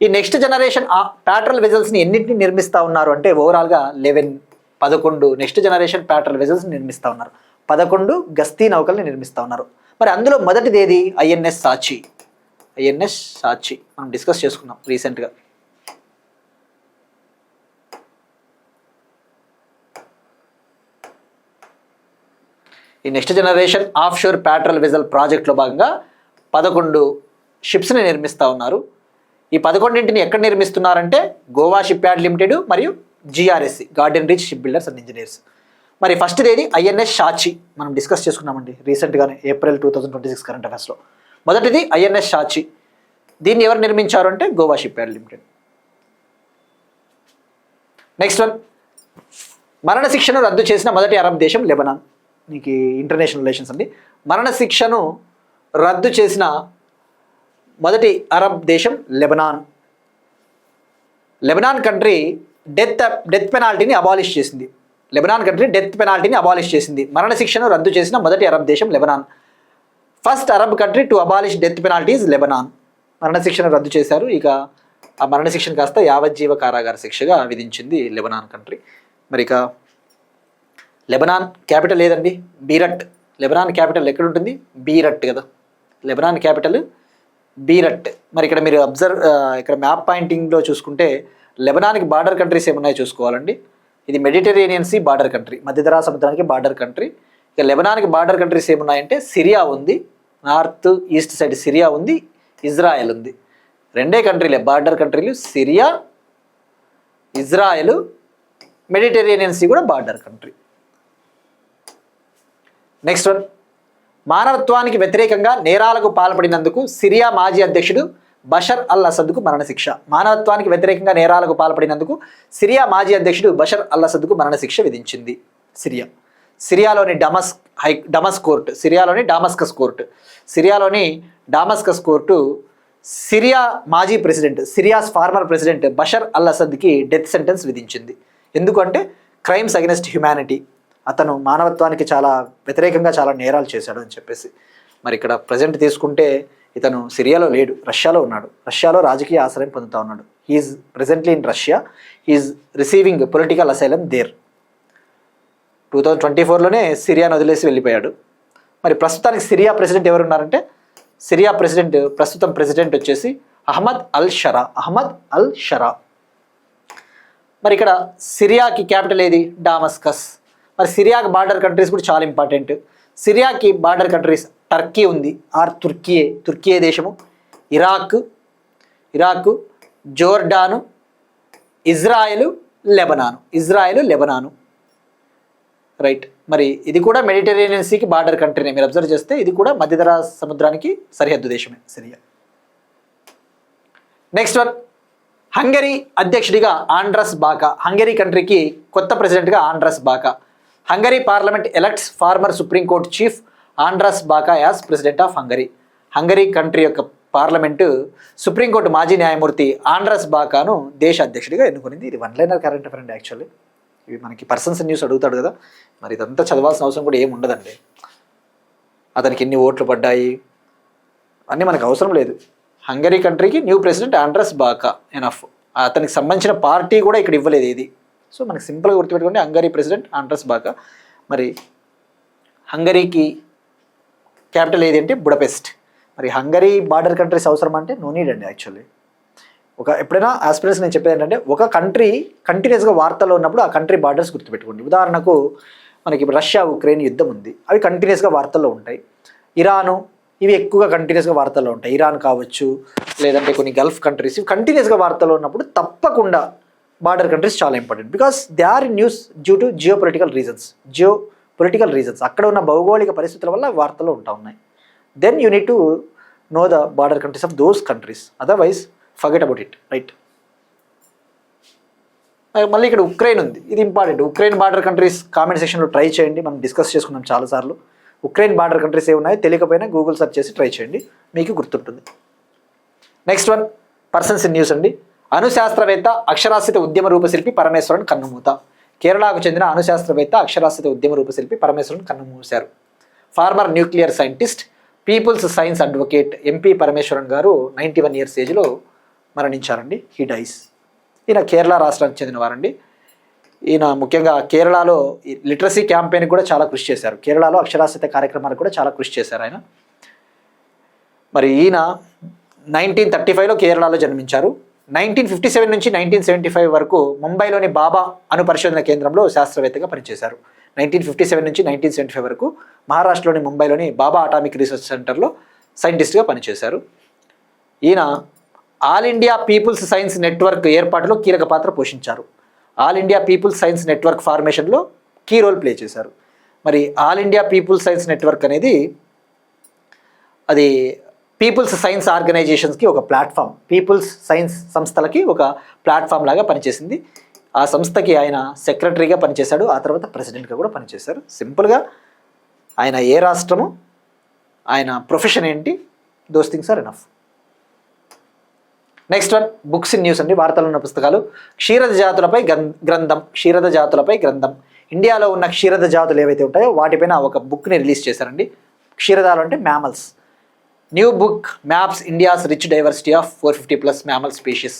ఈ నెక్స్ట్ జనరేషన్ ప్యాట్రల్ వెజల్స్ని ఎన్నింటిని నిర్మిస్తూ ఉన్నారు అంటే ఓవరాల్గా 11 నెక్స్ట్ జనరేషన్ ప్యాట్రల్ వెజల్స్ని నిర్మిస్తూ ఉన్నారు, 11 గస్తీ నౌకల్ని నిర్మిస్తూ ఉన్నారు. మరి అందులో మొదటిది ఏది? ఐఎన్ఎస్ సాచి. ఐఎన్ఎస్ సాచి మనం డిస్కస్ చేసుకున్నాం రీసెంట్గా. ఈ next generation offshore patrol vessel ప్రాజెక్ట్లో భాగంగా 11 షిప్స్ని నిర్మిస్తూ ఉన్నారు. ఈ 11ంటిని ఎక్కడ నిర్మిస్తున్నారంటే గోవా షిప్ యార్డ్ లిమిటెడ్ మరియు GRSE, garden reach ship builders and engineers. మరి ఫస్ట్ది ఏది? ఐఎన్ఎస్ సాచి మనం డిస్కస్ చేసుకున్నామండి రీసెంట్గానే, ఏప్రిల్ 2026 కరెంట్ అఫైర్స్లో. మొదటిది ఐఎన్ఎస్ సాచి. దీన్ని ఎవరు నిర్మించారు అంటే Goa shipyard limited. Next one, మరణశిక్షను రద్దు చేసిన మొదటి అరబ్ దేశం లెబనాన్. నీకు ఇంటర్నేషనల్ రిలేషన్స్ అండి. మరణశిక్షను రద్దు చేసిన మొదటి అరబ్ దేశం లెబనాన్. లెబనాన్ కంట్రీ డెత్ పెనాల్టీని అబాలిష్ చేసింది. లెబనాన్ కంట్రీ డెత్ పెనాల్టీని అబాలిష్ చేసింది. మరణశిక్షను రద్దు చేసిన మొదటి అరబ్ దేశం Lebanon. First Arab country to abolish death penalties Lebanon. మరణశిక్షను రద్దు చేశారు. ఇక ఆ మరణశిక్షణ కాస్త యావజ్జీవ కారాగార శిక్షగా విధించింది లెబనాన్ కంట్రీ. మరి ఇక లెబనాన్ క్యాపిటల్ ఏదండి? బీరట్. లెబనాన్ క్యాపిటల్ ఎక్కడ ఉంటుంది? బీరట్ కదా, లెబనాన్ క్యాపిటల్ బీరట్. మరి ఇక్కడ మీరు ఇక్కడ మ్యాప్ పాయింటింగ్లో చూసుకుంటే లెబనాన్కి బార్డర్ కంట్రీస్ ఏమున్నాయో చూసుకోవాలండి. ఇది మెడిటరేనియన్ సీ బార్డర్ కంట్రీ, మధ్యధరా సముద్రానికి బార్డర్ కంట్రీ. ఇక లెబనాన్కి బార్డర్ కంట్రీస్ ఏమున్నాయంటే సిరియా ఉంది, నార్త్ ఈస్ట్ సైడ్ సిరియా ఉంది, ఇజ్రాయెల్ ఉంది. రెండే కంట్రీలే బార్డర్ కంట్రీలు, సిరియా, ఇజ్రాయెల్, మెడిటరేనియన్ సీ కూడా బార్డర్ కంట్రీ. నెక్స్ట్ వన్, మానవత్వానికి వ్యతిరేకంగా నేరాలకు పాల్పడినందుకు సిరియా మాజీ అధ్యక్షుడు బషర్ అల్ అసద్కు మరణశిక్ష. మానవత్వానికి వ్యతిరేకంగా నేరాలకు పాల్పడినందుకు సిరియా మాజీ అధ్యక్షుడు బషర్ అల్ అసద్కు మరణశిక్ష విధించింది సిరియాలోని డామస్కస్ కోర్టు సిరియా మాజీ president, Syria's former president Bashar al అసద్కి డెత్ సెంటెన్స్ విధించింది. ఎందుకంటే క్రైమ్స్ అగెన్స్ట్ హ్యుమానిటీ, అతను మానవత్వానికి చాలా వ్యతిరేకంగా చాలా నేరాలు చేశాడు అని చెప్పేసి. మరి ఇక్కడ ప్రజెంట్ తీసుకుంటే ఇతను సిరియాలో లేడు, రష్యాలో ఉన్నాడు. రష్యాలో రాజకీయ ఆశ్రయం పొందుతూ ఉన్నాడు. He is presently in Russia, he is receiving political asylum there. 2024లోనే సిరియాను వదిలేసి వెళ్ళిపోయాడు. మరి ప్రస్తుతానికి సిరియా ప్రెసిడెంట్ ఎవరున్నారంటే, సిరియా ప్రస్తుతం ప్రెసిడెంట్ వచ్చేసి అహ్మద్ అల్ షరా. మరి ఇక్కడ సిరియాకి క్యాపిటల్ ఏది? డామస్కస్. మరి సిరియాకి బార్డర్ కంట్రీస్ కూడా చాలా ఇంపార్టెంట్. సిరియాకి బార్డర్ కంట్రీస్ టర్కీ ఉంది, ఆర్ తుర్కియే దేశము, ఇరాక్, జోర్డాను, ఇజ్రాయెల్, లెబనాను. రైట్. మరి ఇది కూడా మెడిటరేనియన్ సీకి బార్డర్ కంట్రీనే. మీరు అబ్జర్వ్ చేస్తే ఇది కూడా మధ్యధరా సముద్రానికి సరిహద్దు దేశమే సిరియా. నెక్స్ట్ వన్, హంగరీ అధ్యక్షుడిగా ఆండ్రస్ బాకా. హంగరీ కంట్రీకి కొత్త ప్రెసిడెంట్గా Andras Baka. Hungary parliament elects former supreme court chief Andras Baka as president of Hungary. Hungary country యొక్క పార్లమెంటు సుప్రీంకోర్టు మాజీ న్యాయమూర్తి ఆండ్రస్ బాకాను దేశ అధ్యక్షుడిగా ఎన్నుకునింది. ఇది వన్ లైనర్ కరెంట్ అఫైర్ అండి. యాక్చువల్లీ ఇవి మనకి పర్సన్స్ న్యూస్ అడుగుతాడు కదా, మరి ఇదంతా చదవాల్సిన అవసరం కూడా ఏమి ఉండదండి. అతనికి ఎన్ని ఓట్లు పడ్డాయి అన్నీ మనకు అవసరం లేదు. హంగరీ కంట్రీకి న్యూ ప్రెసిడెంట్ ఆండ్రస్ బాకా ఎనఫ్. అతనికి సంబంధించిన పార్టీ కూడా ఇక్కడ ఇవ్వలేదు ఇది. సో మనకి సింపుల్గా గుర్తుపెట్టుకోండి, హంగరీ ప్రెసిడెంట్ ఆండ్రస్ బాకా. మరి హంగరీకి క్యాపిటల్ ఏది అంటే బుడపెస్ట్. మరి హంగరీ బార్డర్ కంట్రీస్ అవసరం అంటే నో నీడ్ అండి. యాక్చువల్లీ ఎప్పుడైనా ఆస్పిరెన్స్ నేను చెప్పేది ఏంటంటే, ఒక కంట్రీ కంటిన్యూస్గా వార్తల్లో ఉన్నప్పుడు ఆ కంట్రీ బార్డర్స్ గుర్తుపెట్టుకోండి. ఉదాహరణకు మనకి రష్యా ఉక్రెయిన్ యుద్ధం ఉంది, అవి కంటిన్యూస్గా వార్తల్లో ఉంటాయి. ఇరాను, ఇవి ఎక్కువగా కంటిన్యూస్గా వార్తల్లో ఉంటాయి. ఇరాన్ కావచ్చు, లేదంటే కొన్ని గల్ఫ్ కంట్రీస్, ఇవి కంటిన్యూస్గా వార్తల్లో ఉన్నప్పుడు తప్పకుండా బార్డర్ కంట్రీస్ చాలా important. Because they are in news due to geopolitical reasons. అక్కడ ఉన్న భౌగోళిక పరిస్థితుల వల్ల వార్తలు ఉన్నాయి. Then you need to know the border countries of those countries, otherwise forget about it. Right. మళ్ళీ ఇక్కడ ఉక్రెయిన్ ఉంది, ఇది important. Ukraine border countries comment సెక్షన్లో ట్రై చేయండి, మనం డిస్కస్ చేసుకున్నాం చాలాసార్లు. ఉక్రెయిన్ బార్డర్ కంట్రీస్ ఏమున్నాయో తెలియకపోయినా గూగుల్ సెర్చ్ చేసి ట్రై చేయండి, మీకు గుర్తుంటుంది. Next one, persons in news అండి. అణుశాస్త్రవేత్త అక్షరాస్యత ఉద్యమ రూపశిల్పి పరమేశ్వరన్ కన్నుమూత. కేరళకు చెందిన అణుశాస్త్రవేత్త అక్షరాస్యత ఉద్యమ రూపశిల్పి పరమేశ్వరన్ కన్నుమూశారు. Former nuclear scientist, people's science advocate MP Parameswaran garu 91 years ఏజ్లో మరణించారండి. He dice. ఈయన కేరళ రాష్ట్రానికి చెందిన వారండి. ఈయన ముఖ్యంగా కేరళలో లిటరసీ క్యాంపెయిన్ కూడా చాలా కృషి చేశారు. కేరళలో అక్షరాస్యత కార్యక్రమాలకు కూడా చాలా కృషి చేశారు ఆయన. మరి ఈయన 1935లో కేరళలో జన్మించారు. 1957 నుంచి 1975 వరకు ముంబైలోని బాబా అణు పరిశోధన కేంద్రంలో శాస్త్రవేత్తగా పనిచేశారు. 1957 నుంచి 1975 వరకు మహారాష్ట్రలోని ముంబైలోని బాబా అటామిక్ రీసెర్చ్ సెంటర్లో సైంటిస్ట్గా పనిచేశారు. ఈయన all India people's science network ఏర్పాటులో కీలక పాత్ర పోషించారు. All India people's science network ఫార్మేషన్లో కీ రోల్ ప్లే చేశారు. మరి all India people's science network అనేది అది పీపుల్స్ సైన్స్ ఆర్గనైజేషన్స్కి ఒక ప్లాట్ఫామ్, పీపుల్స్ సైన్స్ సంస్థలకి ఒక ప్లాట్ఫామ్ లాగా పనిచేసింది. ఆ సంస్థకి ఆయన సెక్రటరీగా పనిచేశాడు. ఆ తర్వాత ప్రెసిడెంట్గా కూడా పనిచేశారు. సింపుల్గా ఆయన ఏ రాష్ట్రము, ఆయన ప్రొఫెషన్ ఏంటి, those things are enough. Next one, books in news అండి. వార్తలు ఉన్న పుస్తకాలు. క్షీరద జాతులపై గ్రంథం. క్షీరద జాతులపై గ్రంథం. ఇండియాలో ఉన్న క్షీరద జాతులు ఏవైతే ఉంటాయో వాటిపైన ఒక బుక్ని రిలీజ్ చేశారండి. క్షీరదాలు అంటే mammals. New book maps India's rich diversity of 450+ mammal species.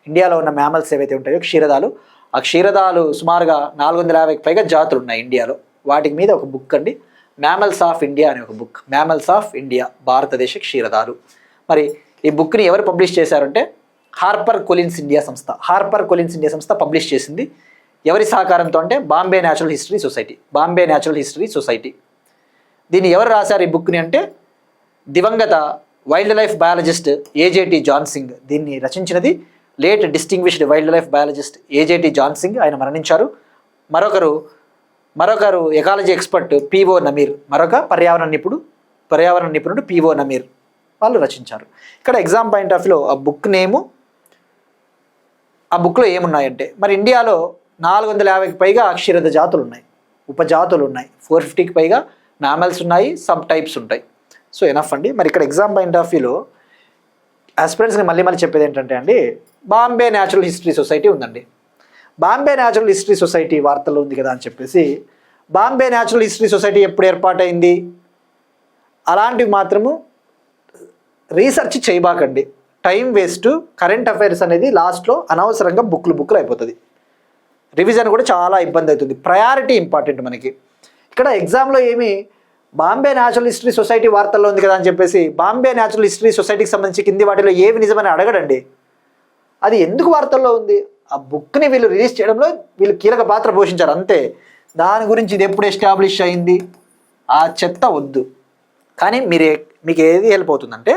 ఇండియాలో ఉన్న మ్యామల్స్ ఏవైతే ఉంటాయో క్షీరదాలు, ఆ క్షీరదాలు సుమారుగా 450కి పైగా జాతులు ఉన్నాయి ఇండియాలో. వాటికి మీద ఒక బుక్ అండి, మ్యామల్స్ ఆఫ్ ఇండియా అనే ఒక బుక్. మ్యామల్స్ ఆఫ్ ఇండియా, భారతదేశ క్షీరదాలు. మరి ఈ బుక్ని ఎవరు పబ్లిష్ చేశారంటే హార్పర్ కొలిన్స్ ఇండియా సంస్థ. హార్పర్ కొలిన్స్ ఇండియా సంస్థ పబ్లిష్ చేసింది. ఎవరి సహకారంతో అంటే Bombay natural history society. Bombay natural history society. దీన్ని ఎవరు రాశారు ఈ బుక్ని అంటే దివంగత wildlife biologist AJT John Singh. దీన్ని రచించినది late distinguished wildlife biologist AJT John Singh. ఆయన మరణించారు. మరొకరు ఎకాలజీ ఎక్స్పర్ట్ పిఓ నమీర్. మరొక పర్యావరణ నిపుణుడు పిఓ నమీర్ వాళ్ళు రచించారు. ఇక్కడ ఎగ్జామ్ పాయింట్ ఆఫ్ వ్యూలో ఆ బుక్ నేము, ఆ బుక్లో ఏమున్నాయంటే మరి ఇండియాలో 450కి పైగా అక్షీరద జాతులు ఉన్నాయి, ఉపజాతులు ఉన్నాయి, 450కి పైగా మ్యామల్స్ ఉన్నాయి, సబ్ టైప్స్ ఉంటాయి. సో ఎనఫ్ అండి. మరి ఇక్కడ ఎగ్జామ్ పాయింట్ ఆఫ్ వ్యూలో ఆస్పిరెంట్స్కి మళ్ళీ చెప్పేది ఏంటంటే అండి, బాంబే న్యాచురల్ హిస్టరీ సొసైటీ ఉందండి. బాంబే న్యాచురల్ హిస్టరీ సొసైటీ వార్తల్లో ఉంది కదా అని చెప్పేసి బాంబే న్యాచురల్ హిస్టరీ సొసైటీ ఎప్పుడు ఏర్పాటైంది అలాంటివి మాత్రము రీసెర్చ్ చేయబాకండి. Time waste. కరెంట్ అఫైర్స్ అనేది లాస్ట్లో అనవసరంగా బుక్లు అయిపోతుంది. రివిజన్ కూడా చాలా ఇబ్బంది అవుతుంది. ప్రయారిటీ ఇంపార్టెంట్ మనకి. ఇక్కడ ఎగ్జామ్లో ఏమి బాంబే న్యాచురల్ హిస్టరీ సొసైటీ వార్తల్లో ఉంది కదా అని చెప్పేసి బాంబే న్యాచురల్ హిస్టరీ సొసైటీకి సంబంధించి కింది వాటిలో ఏవి నిజమని అడగడండి. అది ఎందుకు వార్తల్లో ఉంది, ఆ బుక్ని వీళ్ళు రిలీజ్ చేయడంలో వీళ్ళు కీలక పాత్ర పోషించారు అంతే. దాని గురించి ఇది ఎప్పుడు ఎస్టాబ్లిష్ అయింది ఆ చెత్త వద్దు. కానీ మీకు ఏది హెల్ప్ అవుతుందంటే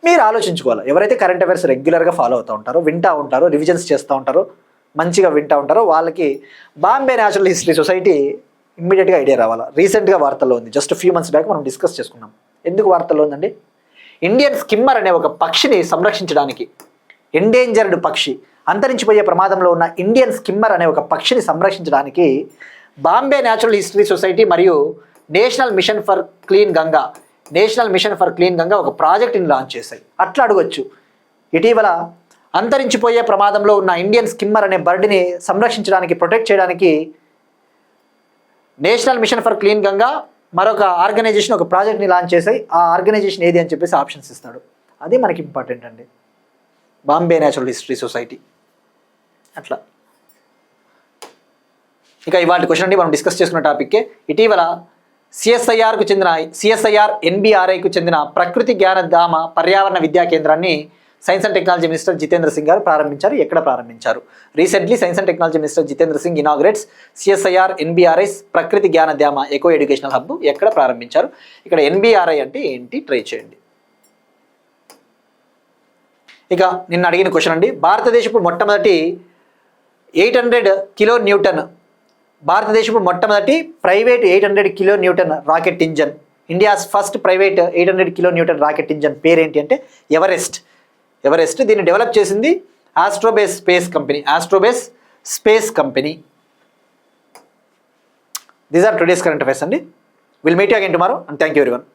మీరు ఆలోచించుకోవాలి. ఎవరైతే కరెంట్ అఫైర్స్ రెగ్యులర్గా ఫాలో అవుతూ ఉంటారో, వింటూ ఉంటారో, రివిజన్స్ చేస్తూ ఉంటారో, మంచిగా వింటూ ఉంటారో వాళ్ళకి బాంబే న్యాచురల్ హిస్టరీ సొసైటీ ఇమ్మీడియట్గా ఐడియా రావాలా. రీసెంట్గా వార్తల్లో ఉంది. జస్ట్ ఫ్యూ మంత్స్ బ్యాక్ మనం డిస్కస్ చేసుకున్నాం. ఎందుకు వార్తల్లో ఉందండి, ఇండియన్ స్కిమ్మర్ అనే ఒక పక్షిని సంరక్షించడానికి, ఎండేంజర్డ్ పక్షి, అంతరించిపోయే ప్రమాదంలో ఉన్న ఇండియన్ స్కిమ్మర్ అనే ఒక పక్షిని సంరక్షించడానికి బాంబే న్యాచురల్ హిస్టరీ సొసైటీ మరియు national mission for clean Ganga ఒక ప్రాజెక్ట్ని లాంచ్ చేశాయి. అట్లా అడగొచ్చు. ఇటీవల అంతరించిపోయే ప్రమాదంలో ఉన్న ఇండియన్ స్కిమ్మర్ అనే బర్డ్ని సంరక్షించడానికి, ప్రొటెక్ట్ చేయడానికి national mission for clean Ganga మరొక ఆర్గనైజేషన్ ఒక ప్రాజెక్ట్ని లాంచ్ చేశాయి. ఆ ఆర్గనైజేషన్ ఏది అని చెప్పేసి ఆప్షన్స్ ఇస్తాడు. అది మనకి ఇంపార్టెంట్ అండి. బాంబే న్యాచురల్ హిస్టరీ సొసైటీ అట్లా. ఇక ఇవాళ క్వశ్చన్ అండి మనం డిస్కస్ చేసుకున్న టాపిక్కే. ఇటీవల సిఎస్ఐఆర్ ఎన్బిఆర్ఐకు చెందిన ప్రకృతి జ్ఞానధామ పర్యావరణ విద్యా కేంద్రాన్ని science and technology minister Jitendra Singh గారు ప్రారంభించారు. ఎక్కడ ప్రారంభించారు? Recently science and technology minister Jitendra Singh inaugurates CSIR ఎన్బిఆర్ఐ ప్రకృతి జ్ఞానధామ ఎకో ఎడ్యుకేషనల్ హబ్. ఎక్కడ ప్రారంభించారు? ఇక్కడ ఎన్బిఆర్ఐ అంటే ఏంటి ట్రై చేయండి. ఇక నిన్న అడిగిన క్వశ్చన్ అండి, భారతదేశపు మొట్టమొదటి 800 kilo newton private 800 kilo newton rocket engine, India's first private 800 kilo newton rocket engine పేరేంటి అంటే ఎవరెస్ట్. దీన్ని డెవలప్ చేసింది Astrobase space company. These are today's current affairs అండి. Will meet you again tomorrow and thank you everyone.